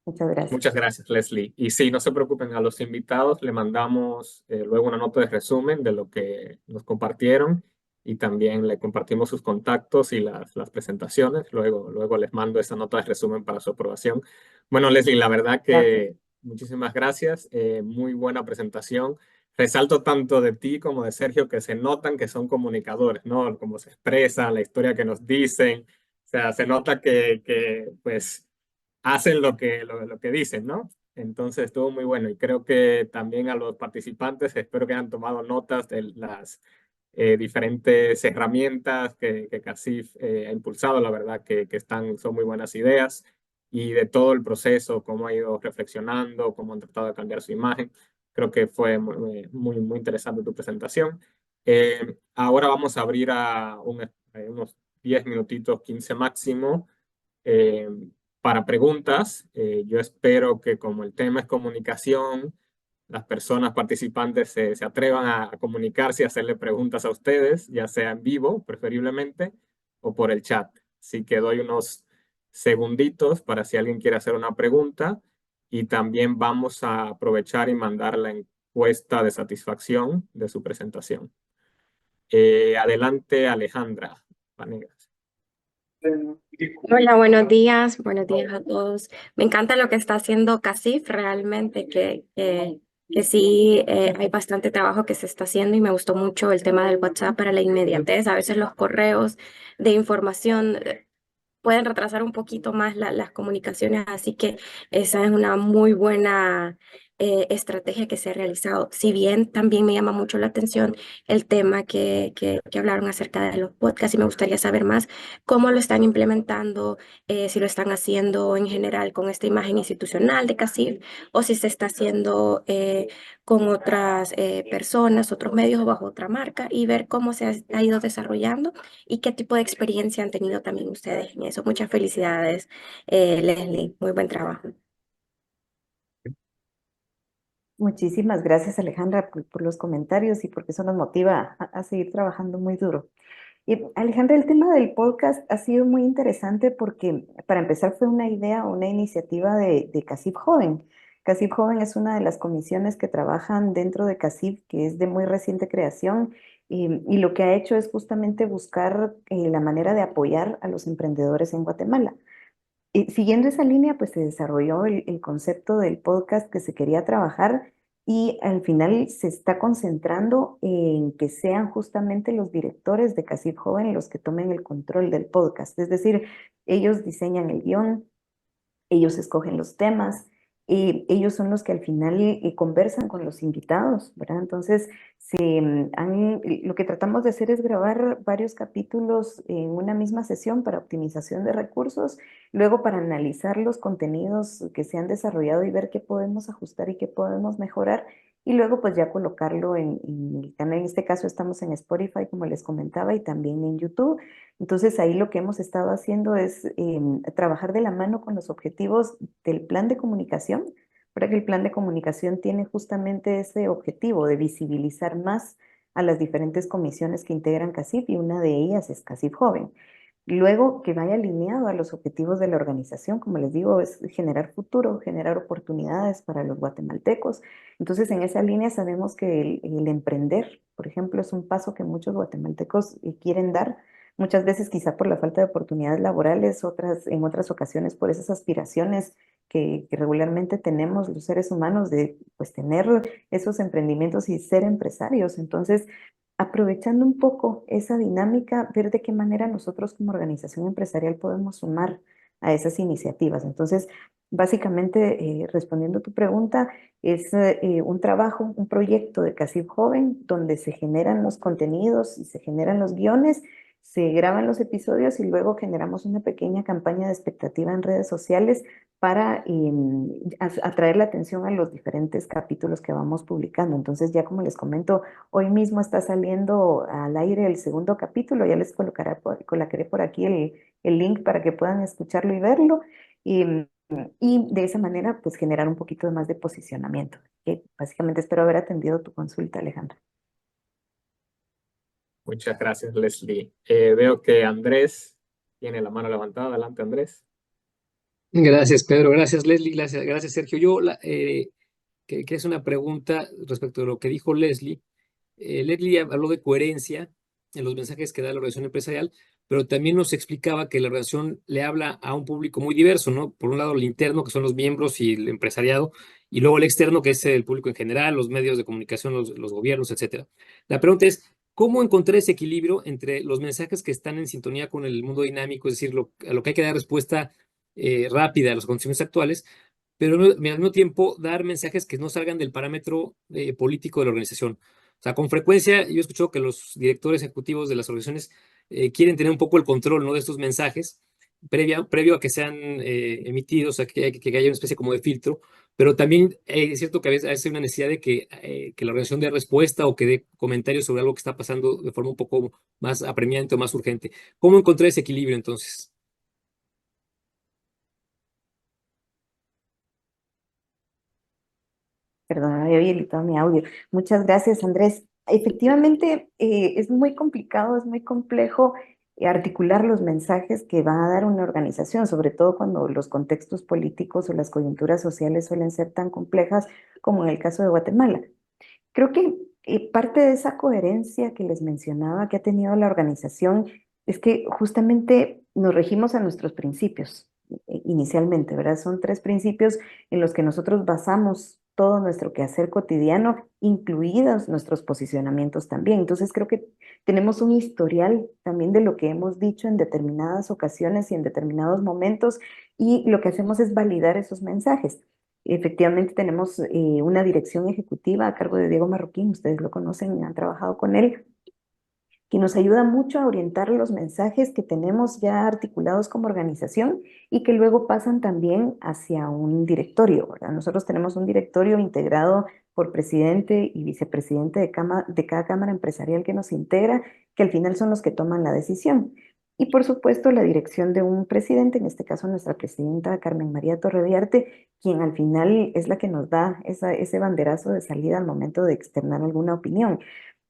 Muchas gracias. Muchas gracias, Leslie. Y sí, no se preocupen, a los invitados le mandamos luego una nota de resumen de lo que nos compartieron y también le compartimos sus contactos y las presentaciones. Luego les mando esa nota de resumen para su aprobación. Bueno, Leslie, la verdad Gracias. que muchísimas gracias. Muy buena presentación. Resalto tanto de ti como de Sergio que se notan que son comunicadores, ¿no? Cómo se expresan, la historia que nos dicen. O sea, se nota que pues hacen lo que dicen, ¿no? Entonces estuvo muy bueno y creo que también a los participantes espero que hayan tomado notas de las diferentes herramientas que CACIF ha impulsado, la verdad que son muy buenas ideas y de todo el proceso, cómo ha ido reflexionando, cómo han tratado de cambiar su imagen. Creo que fue muy interesante tu presentación. Ahora vamos a abrir unos 10 minutitos, 15 máximo, eh, para preguntas. Yo espero que como el tema es comunicación, las personas participantes se atrevan a comunicarse y hacerle preguntas a ustedes, ya sea en vivo, preferiblemente, o por el chat. Así que doy unos segunditos para si alguien quiere hacer una pregunta y también vamos a aprovechar y mandar la encuesta de satisfacción de su presentación. Adelante, Alejandra Vanegas. Hola, buenos días a todos. Me encanta lo que está haciendo CACIF, realmente que sí hay bastante trabajo que se está haciendo y me gustó mucho el tema del WhatsApp para la inmediatez. A veces los correos de información pueden retrasar un poquito más las comunicaciones, así que esa es una muy buena estrategia que se ha realizado. Si bien también me llama mucho la atención el tema que hablaron acerca de los podcasts y me gustaría saber más cómo lo están implementando, si lo están haciendo en general con esta imagen institucional de CACIF o si se está haciendo con otras personas, otros medios o bajo otra marca y ver cómo ha ido desarrollando y qué tipo de experiencia han tenido también ustedes en eso. Muchas felicidades, Leslie. Muy buen trabajo. Muchísimas gracias, Alejandra, por los comentarios y porque eso nos motiva a seguir trabajando muy duro. Y Alejandra, el tema del podcast ha sido muy interesante porque, para empezar, fue una idea, una iniciativa de CACIF Joven. CACIF Joven es una de las comisiones que trabajan dentro de CACIF, que es de muy reciente creación, y lo que ha hecho es justamente buscar la manera de apoyar a los emprendedores en Guatemala. Y siguiendo esa línea, pues se desarrolló el concepto del podcast que se quería trabajar y al final se está concentrando en que sean justamente los directores de CACIF Joven los que tomen el control del podcast. Es decir, ellos diseñan el guión, ellos escogen los temas, ellos son los que al final conversan con los invitados, ¿verdad? Entonces, lo que tratamos de hacer es grabar varios capítulos en una misma sesión para optimización de recursos, luego para analizar los contenidos que se han desarrollado y ver qué podemos ajustar y qué podemos mejorar, y luego pues ya colocarlo en el canal. En este caso estamos en Spotify, como les comentaba, y también en YouTube. Entonces ahí lo que hemos estado haciendo es trabajar de la mano con los objetivos del plan de comunicación, para que el plan de comunicación tiene justamente ese objetivo de visibilizar más a las diferentes comisiones que integran CACIF y una de ellas es CACIF Joven. Luego que vaya alineado a los objetivos de la organización, como les digo, es generar futuro, generar oportunidades para los guatemaltecos. Entonces, en esa línea sabemos que el emprender, por ejemplo, es un paso que muchos guatemaltecos quieren dar, muchas veces quizá por la falta de oportunidades laborales, en otras ocasiones por esas aspiraciones que regularmente tenemos los seres humanos de pues tener esos emprendimientos y ser empresarios. Entonces, aprovechando un poco esa dinámica, ver de qué manera nosotros como organización empresarial podemos sumar a esas iniciativas. Entonces, básicamente, respondiendo a tu pregunta, es un trabajo, un proyecto de CACIF Joven, donde se generan los contenidos y se generan los guiones, se graban los episodios y luego generamos una pequeña campaña de expectativa en redes sociales para atraer la atención a los diferentes capítulos que vamos publicando. Entonces, ya como les comento, hoy mismo está saliendo al aire el segundo capítulo, ya les colocaré por aquí el link para que puedan escucharlo y verlo. Y, y de esa manera, pues generar un poquito más de posicionamiento. Que básicamente espero haber atendido tu consulta, Alejandra. Muchas gracias, Leslie. Veo que Andrés tiene la mano levantada. Adelante, Andrés. Gracias, Pedro. Gracias, Leslie. Gracias, Sergio. Que es una pregunta respecto de lo que dijo Leslie. Leslie habló de coherencia en los mensajes que da la organización empresarial, pero también nos explicaba que la organización le habla a un público muy diverso, ¿no? Por un lado, el interno, que son los miembros y el empresariado, y luego el externo, que es el público en general, los medios de comunicación, los gobiernos, etcétera. La pregunta es, ¿cómo encontrar ese equilibrio entre los mensajes que están en sintonía con el mundo dinámico, es decir, a lo que hay que dar respuesta rápida a los acontecimientos actuales, pero al mismo tiempo dar mensajes que no salgan del parámetro político de la organización? O sea, con frecuencia yo escucho que los directores ejecutivos de las organizaciones quieren tener un poco el control, ¿no?, de estos mensajes previo a que sean emitidos, a que haya una especie como de filtro, pero también es cierto que a veces hay una necesidad de que la organización dé respuesta o que dé comentarios sobre algo que está pasando de forma un poco más apremiante o más urgente. ¿Cómo encontrar ese equilibrio entonces? Perdón, había habilitado mi audio. Muchas gracias, Andrés. Efectivamente, es muy complicado, es muy complejo articular los mensajes que va a dar una organización, sobre todo cuando los contextos políticos o las coyunturas sociales suelen ser tan complejas como en el caso de Guatemala. Creo que parte de esa coherencia que les mencionaba que ha tenido la organización es que justamente nos regimos a nuestros principios inicialmente, ¿verdad? Son 3 principios en los que nosotros basamos todo nuestro quehacer cotidiano, incluidos nuestros posicionamientos también. Entonces creo que tenemos un historial también de lo que hemos dicho en determinadas ocasiones y en determinados momentos, y lo que hacemos es validar esos mensajes. Efectivamente tenemos una dirección ejecutiva a cargo de Diego Marroquín, ustedes lo conocen, han trabajado con él, que nos ayuda mucho a orientar los mensajes que tenemos ya articulados como organización y que luego pasan también hacia un directorio, ¿verdad? Nosotros tenemos un directorio integrado por presidente y vicepresidente de cada cámara empresarial que nos integra, que al final son los que toman la decisión. Y por supuesto la dirección de un presidente, en este caso nuestra presidenta Carmen María Torreviarte, quien al final es la que nos da ese banderazo de salida al momento de externar alguna opinión.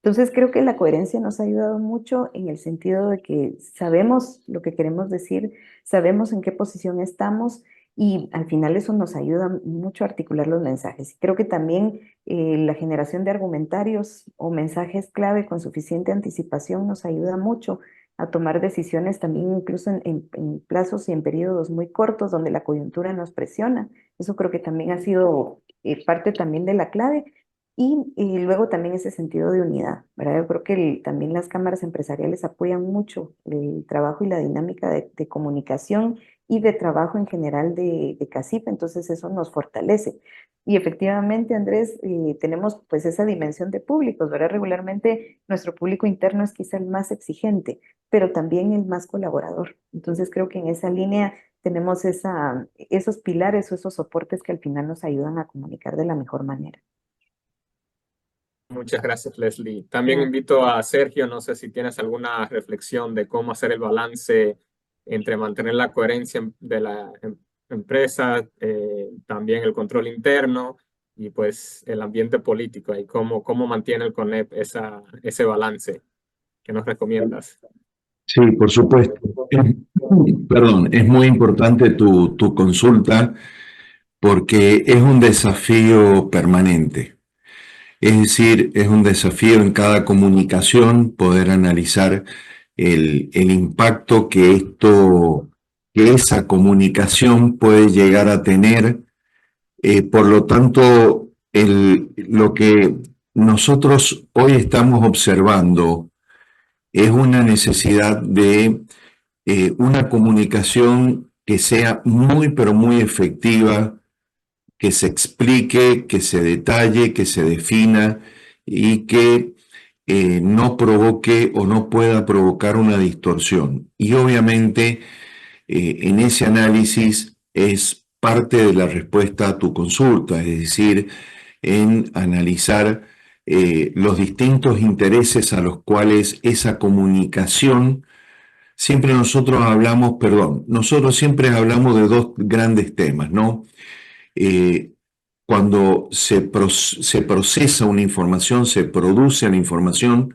Entonces creo que la coherencia nos ha ayudado mucho en el sentido de que sabemos lo que queremos decir, sabemos en qué posición estamos y al final eso nos ayuda mucho a articular los mensajes. Creo que también la generación de argumentarios o mensajes clave con suficiente anticipación nos ayuda mucho a tomar decisiones también incluso en plazos y en periodos muy cortos donde la coyuntura nos presiona. Eso creo que también ha sido parte también de la clave. Y luego también ese sentido de unidad, ¿verdad? Yo creo que también las cámaras empresariales apoyan mucho el trabajo y la dinámica de comunicación y de trabajo en general de CACIF, entonces eso nos fortalece. Y efectivamente, Andrés, tenemos pues esa dimensión de públicos, ¿verdad? Regularmente nuestro público interno es quizá el más exigente, pero también el más colaborador. Entonces creo que en esa línea tenemos esos pilares o esos soportes que al final nos ayudan a comunicar de la mejor manera. Muchas gracias, Leslie. También invito a Sergio, no sé si tienes alguna reflexión de cómo hacer el balance entre mantener la coherencia de la empresa, también el control interno y pues el ambiente político y cómo mantiene el CONEP ese balance. ¿Qué nos recomiendas? Sí, por supuesto. Perdón, es muy importante tu consulta porque es un desafío permanente. Es decir, es un desafío en cada comunicación poder analizar el impacto que esa comunicación puede llegar a tener. Por lo tanto, lo que nosotros hoy estamos observando es una necesidad de una comunicación que sea muy, pero muy efectiva, que se explique, que se detalle, que se defina y que no provoque o no pueda provocar una distorsión. Y obviamente en ese análisis es parte de la respuesta a tu consulta, es decir, en analizar los distintos intereses a los cuales esa comunicación, nosotros siempre hablamos de dos grandes temas, ¿no? Eh, Cuando se procesa una información, se produce la información,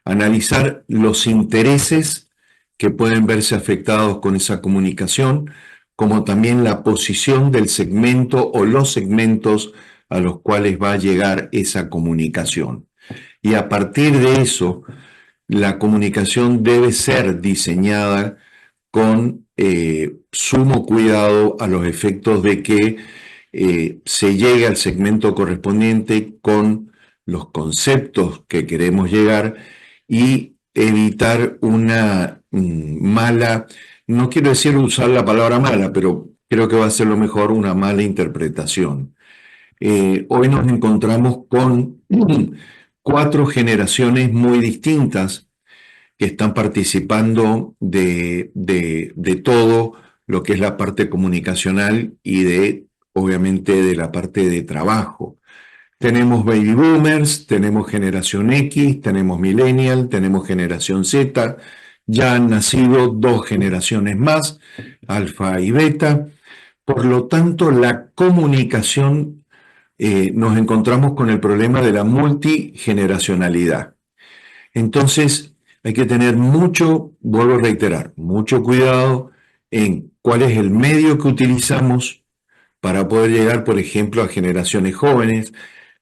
analizar los intereses que pueden verse afectados con esa comunicación, como también la posición del segmento o los segmentos a los cuales va a llegar esa comunicación. Y a partir de eso, la comunicación debe ser diseñada con sumo cuidado a los efectos de que se llegue al segmento correspondiente con los conceptos que queremos llegar y evitar una mala, no quiero decir usar la palabra mala, pero creo que va a ser lo mejor una mala interpretación. Hoy nos encontramos con 4 generaciones muy distintas que están participando de todo lo que es la parte comunicacional y obviamente, de la parte de trabajo. Tenemos baby boomers, tenemos generación X, tenemos millennial, tenemos generación Z, ya han nacido 2 generaciones más, alfa y beta. Por lo tanto, la comunicación, nos encontramos con el problema de la multigeneracionalidad. Entonces, hay que tener mucho, vuelvo a reiterar, mucho cuidado en cuál es el medio que utilizamos para poder llegar, por ejemplo, a generaciones jóvenes.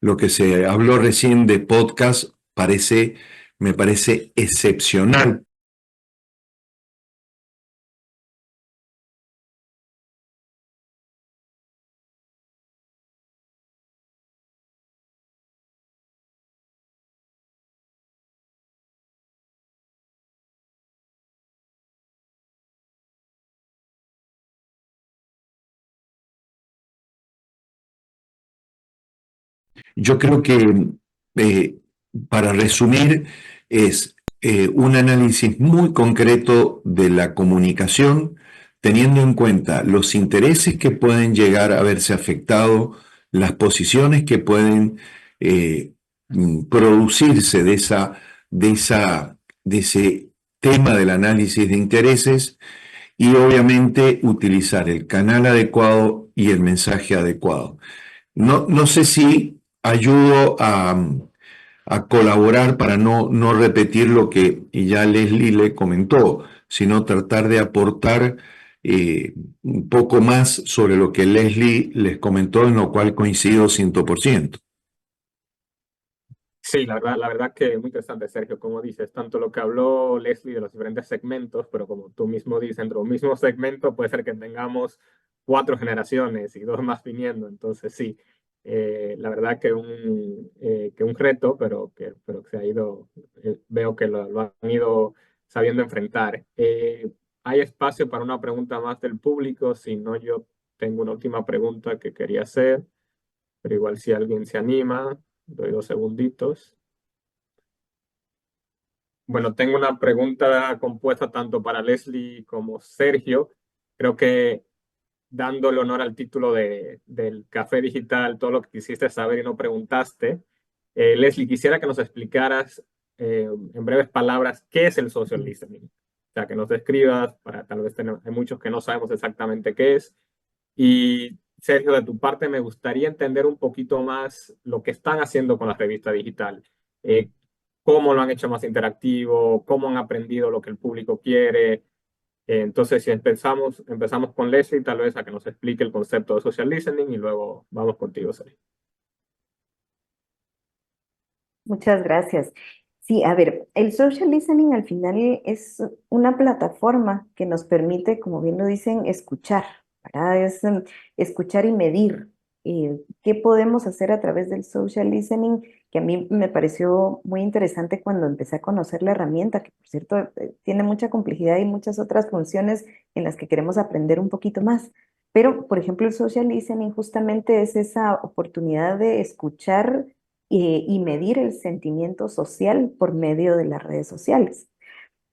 Lo que se habló recién de podcast me parece excepcional. Yo creo que, eh, para resumir, es un análisis muy concreto de la comunicación, teniendo en cuenta los intereses que pueden llegar a verse afectados, las posiciones que pueden producirse de ese tema del análisis de intereses y obviamente utilizar el canal adecuado y el mensaje adecuado. No sé si ayudo a colaborar para no repetir lo que ya Leslie le comentó, sino tratar de aportar un poco más sobre lo que Leslie les comentó, en lo cual coincido 100%. Sí, la verdad que es muy interesante, Sergio, como dices, tanto lo que habló Leslie de los diferentes segmentos, pero como tú mismo dices, dentro de un mismo segmento puede ser que tengamos 4 generaciones y 2 más viniendo, entonces sí, la verdad que un reto, pero que se ha ido, veo que lo han ido sabiendo enfrentar. ¿Hay espacio para una pregunta más del público? Si no, yo tengo una última pregunta que quería hacer, pero igual si alguien se anima. Doy 2 segunditos. Bueno, tengo una pregunta compuesta tanto para Leslie como Sergio. Creo que dándole honor al título del Café Digital, todo lo que quisiste saber y no preguntaste, Leslie, quisiera que nos explicaras en breves palabras qué es el social listening. O sea, que nos describas, para tal vez hay muchos que no sabemos exactamente qué es. Y Sergio, de tu parte, me gustaría entender un poquito más lo que están haciendo con la revista digital. Eh, Cómo lo han hecho más interactivo, cómo han aprendido lo que el público quiere. Entonces, si empezamos con Leslie, tal vez a que nos explique el concepto de social listening y luego vamos contigo, Sergio. Muchas gracias. Sí, a ver, el social listening al final es una plataforma que nos permite, como bien lo dicen, escuchar, ¿verdad? Es escuchar y medir. ¿Qué podemos hacer a través del social listening? Que a mí me pareció muy interesante cuando empecé a conocer la herramienta, que por cierto tiene mucha complejidad y muchas otras funciones en las que queremos aprender un poquito más. Pero, por ejemplo, el social listening justamente es esa oportunidad de escuchar y medir el sentimiento social por medio de las redes sociales.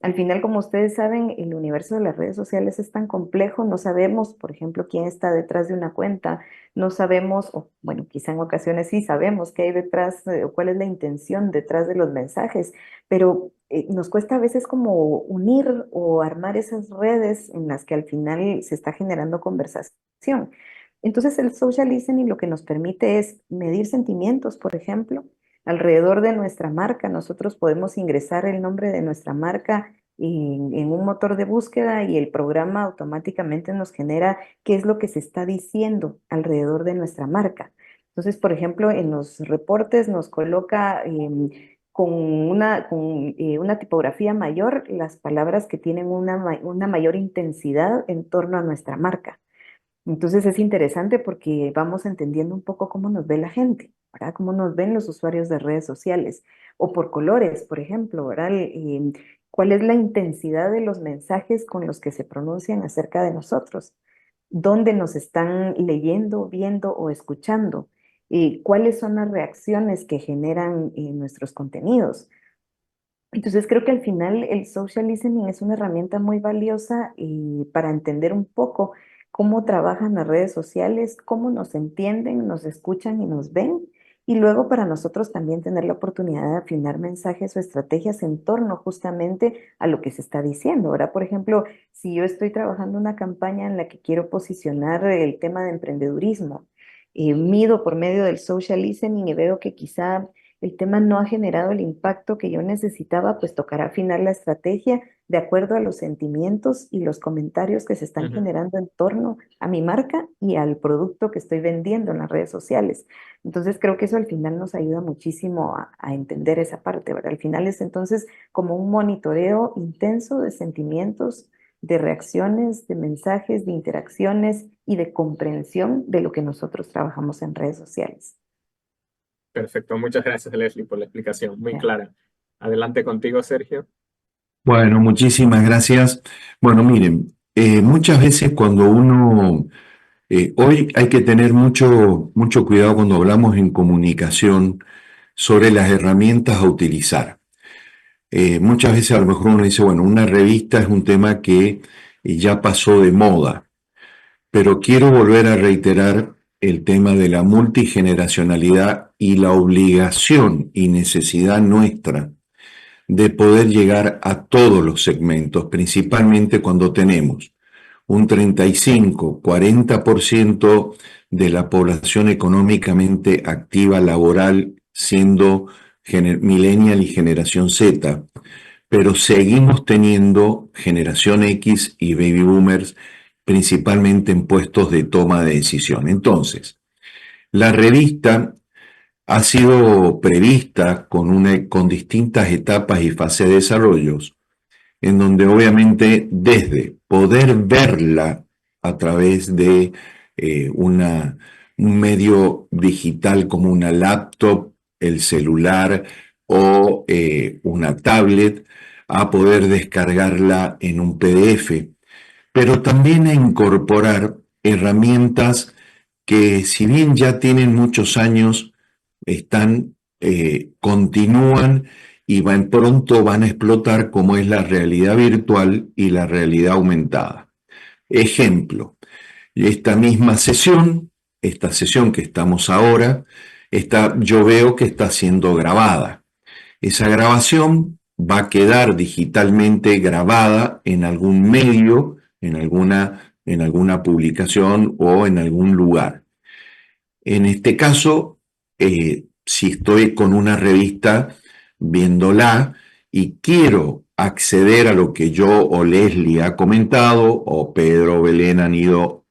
Al final, como ustedes saben, el universo de las redes sociales es tan complejo, no sabemos, por ejemplo, quién está detrás de una cuenta, no sabemos, o bueno, quizá en ocasiones sí sabemos qué hay detrás, o cuál es la intención detrás de los mensajes, pero nos cuesta a veces como unir o armar esas redes en las que al final se está generando conversación. Entonces, el social listening lo que nos permite es medir sentimientos, por ejemplo, alrededor de nuestra marca. Nosotros podemos ingresar el nombre de nuestra marca en un motor de búsqueda y el programa automáticamente nos genera qué es lo que se está diciendo alrededor de nuestra marca. Entonces, por ejemplo, en los reportes nos coloca con una tipografía mayor las palabras que tienen una mayor intensidad en torno a nuestra marca. Entonces es interesante porque vamos entendiendo un poco cómo nos ve la gente, ¿verdad? Cómo nos ven los usuarios de redes sociales o por colores, por ejemplo, ¿verdad? ¿Cuál es la intensidad de los mensajes con los que se pronuncian acerca de nosotros? ¿Dónde nos están leyendo, viendo o escuchando? ¿Cuáles son las reacciones que generan nuestros contenidos? Entonces creo que al final el social listening es una herramienta muy valiosa para entender un poco cómo trabajan las redes sociales, cómo nos entienden, nos escuchan y nos ven. Y luego para nosotros también tener la oportunidad de afinar mensajes o estrategias en torno justamente a lo que se está diciendo. Ahora, por ejemplo, si yo estoy trabajando una campaña en la que quiero posicionar el tema de emprendedurismo, mido por medio del social listening y veo que quizá el tema no ha generado el impacto que yo necesitaba, pues tocará afinar la estrategia de acuerdo a los sentimientos y los comentarios que se están Ujú. generando en torno a mi marca y al producto que estoy vendiendo en las redes sociales. Entonces creo que eso al final nos ayuda muchísimo a entender esa parte, ¿verdad? Al final es entonces como un monitoreo intenso de sentimientos, de reacciones, de mensajes, de interacciones y de comprensión de lo que nosotros trabajamos en redes sociales. Perfecto, muchas gracias, Leslie, por la explicación, muy Ya. clara. Adelante contigo, Sergio. Bueno, muchísimas gracias. Bueno, miren, muchas veces cuando hoy hay que tener mucho cuidado cuando hablamos en comunicación sobre las herramientas a utilizar. Muchas veces a lo mejor uno dice, bueno, una revista es un tema que ya pasó de moda, pero quiero volver a reiterar el tema de la multigeneracionalidad y la obligación y necesidad nuestra de poder llegar a todos los segmentos, principalmente cuando tenemos un 35-40% de la población económicamente activa laboral siendo millennial y generación Z, pero seguimos teniendo generación X y baby boomers principalmente en puestos de toma de decisión. Entonces, la revista ha sido prevista con distintas etapas y fases de desarrollos, en donde obviamente desde poder verla a través de un medio digital como una laptop, el celular o una tablet, a poder descargarla en un PDF, pero también a incorporar herramientas que si bien ya tienen muchos años, continúan y pronto van a explotar como es la realidad virtual y la realidad aumentada. Ejemplo, esta sesión que estamos ahora, yo veo que está siendo grabada. Esa grabación va a quedar digitalmente grabada en algún medio, en alguna publicación o en algún lugar. En este caso, si estoy con una revista viéndola y quiero acceder a lo que yo o Leslie ha comentado o Pedro o Belén han ido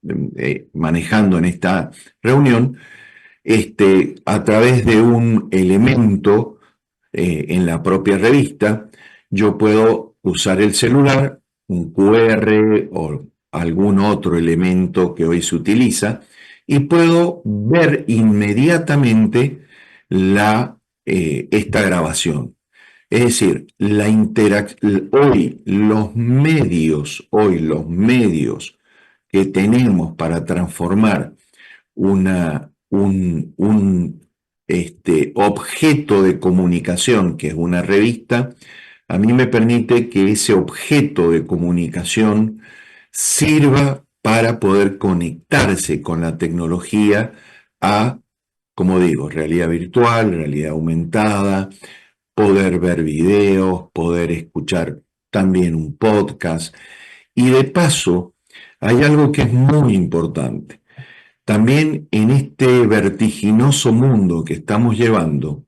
manejando en esta reunión, a través de un elemento en la propia revista, yo puedo usar el celular, un QR o algún otro elemento que hoy se utiliza, y puedo ver inmediatamente esta grabación. Es decir, hoy los medios que tenemos para transformar un objeto de comunicación, que es una revista, a mí me permite que ese objeto de comunicación sirva para poder conectarse con la tecnología a, como digo, realidad virtual, realidad aumentada, poder ver videos, poder escuchar también un podcast. Y de paso, hay algo que es muy importante. También en este vertiginoso mundo que estamos llevando,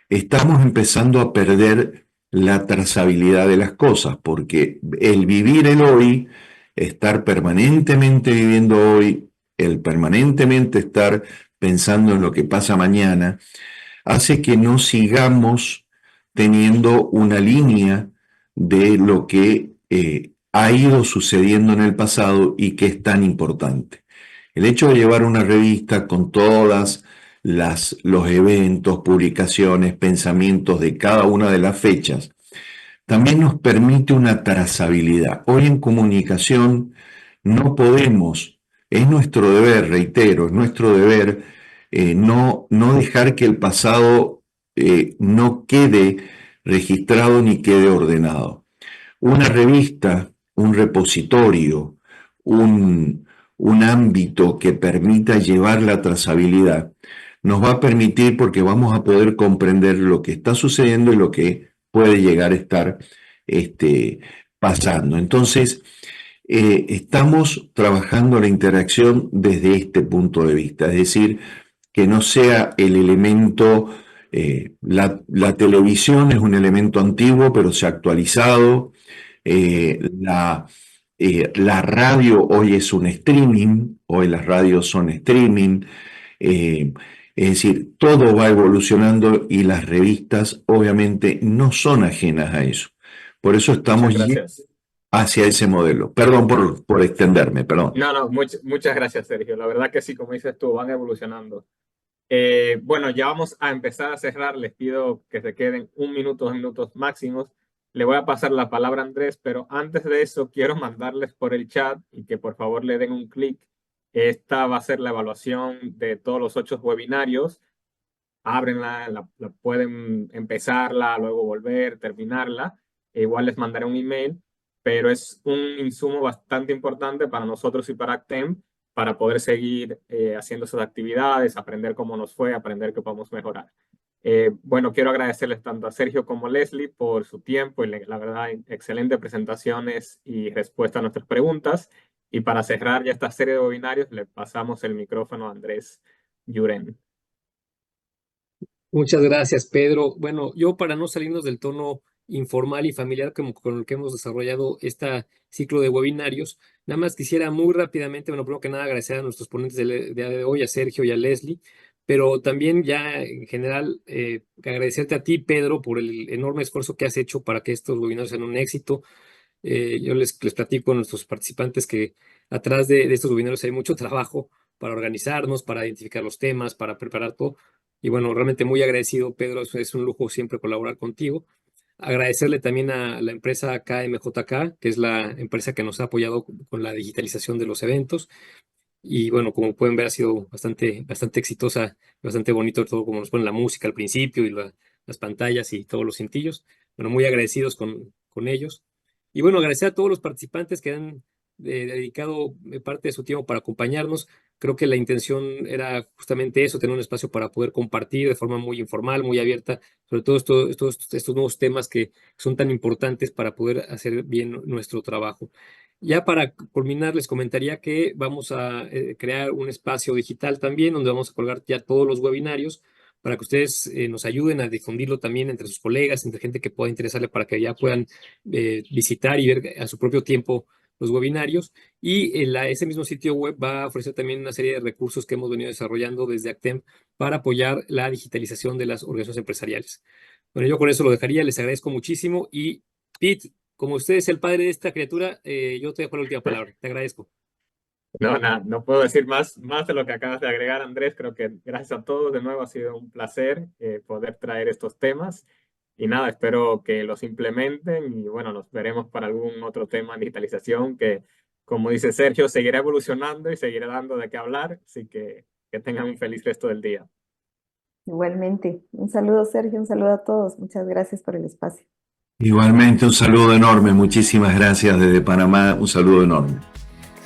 estamos empezando a perder la trazabilidad de las cosas, porque el vivir el hoy, estar permanentemente viviendo hoy, el permanentemente estar pensando en lo que pasa mañana, hace que no sigamos teniendo una línea de lo que ha ido sucediendo en el pasado y que es tan importante. El hecho de llevar una revista con todos los eventos, publicaciones, pensamientos de cada una de las fechas, también nos permite una trazabilidad. Hoy en comunicación no podemos, es nuestro deber, reitero, es nuestro deber no dejar que el pasado no quede registrado ni quede ordenado. Una revista, un repositorio, un ámbito que permita llevar la trazabilidad, nos va a permitir, porque vamos a poder comprender lo que está sucediendo y lo que puede llegar a estar pasando. Entonces, estamos trabajando la interacción desde este punto de vista, es decir, que no sea el elemento, la televisión es un elemento antiguo, pero se ha actualizado. La radio hoy es un streaming, hoy las radios son streaming, es decir, todo va evolucionando y las revistas obviamente no son ajenas a eso. Por eso Muchas estamos gracias. hacia ese modelo. Perdón por extenderme, perdón. No, muchas gracias, Sergio. La verdad que sí, como dices tú, van evolucionando. Bueno, ya vamos a empezar a cerrar. Les pido que se queden 1 minuto, 2 minutos máximos. Le voy a pasar la palabra a Andrés, pero antes de eso quiero mandarles por el chat y que por favor le den un clic. Esta va a ser la evaluación de todos los 8 webinarios. Ábrenla, la pueden empezarla, luego volver, terminarla. Igual les mandaré un email, pero es un insumo bastante importante para nosotros y para Actem para poder seguir haciendo esas actividades, aprender cómo nos fue, aprender qué podemos mejorar. Bueno, quiero agradecerles tanto a Sergio como a Leslie por su tiempo y la verdad, excelentes presentaciones y respuestas a nuestras preguntas. Y para cerrar ya esta serie de webinarios, le pasamos el micrófono a Andrés Yuren. Muchas gracias, Pedro. Bueno, yo para no salirnos del tono informal y familiar como con el que hemos desarrollado este ciclo de webinarios, nada más quisiera muy rápidamente, bueno, primero que nada agradecer a nuestros ponentes de hoy, a Sergio y a Leslie, pero también ya en general agradecerte a ti, Pedro, por el enorme esfuerzo que has hecho para que estos webinarios sean un éxito. Yo les platico a nuestros participantes que atrás de estos webinarios hay mucho trabajo para organizarnos, para identificar los temas, para preparar todo. Y bueno, realmente muy agradecido, Pedro, es un lujo siempre colaborar contigo. Agradecerle también a la empresa KMJK, que es la empresa que nos ha apoyado con la digitalización de los eventos. Y bueno, como pueden ver, ha sido bastante exitosa, bastante bonito todo como nos ponen la música al principio y las pantallas y todos los cintillos. Bueno, muy agradecidos con ellos. Y bueno, agradecer a todos los participantes que han dedicado parte de su tiempo para acompañarnos. Creo que la intención era justamente eso, tener un espacio para poder compartir de forma muy informal, muy abierta, sobre todo estos nuevos temas que son tan importantes para poder hacer bien nuestro trabajo. Ya para culminar, les comentaría que vamos a crear un espacio digital también, donde vamos a colgar ya todos los webinarios para que ustedes nos ayuden a difundirlo también entre sus colegas, entre gente que pueda interesarle para que ya puedan visitar y ver a su propio tiempo los webinarios. Y ese mismo sitio web va a ofrecer también una serie de recursos que hemos venido desarrollando desde Actem para apoyar la digitalización de las organizaciones empresariales. Bueno, yo con eso lo dejaría, les agradezco muchísimo. Y Pete, como usted es el padre de esta criatura, yo te dejo la última palabra. Te agradezco. No, nada, no puedo decir más de lo que acabas de agregar, Andrés. Creo que gracias a todos de nuevo ha sido un placer poder traer estos temas. Y nada, espero que los implementen y bueno, nos veremos para algún otro tema en digitalización que, como dice Sergio, seguirá evolucionando y seguirá dando de qué hablar. Así que tengan un feliz resto del día. Igualmente. Un saludo, Sergio, un saludo a todos. Muchas gracias por el espacio. Igualmente, un saludo enorme. Muchísimas gracias desde Panamá. Un saludo enorme.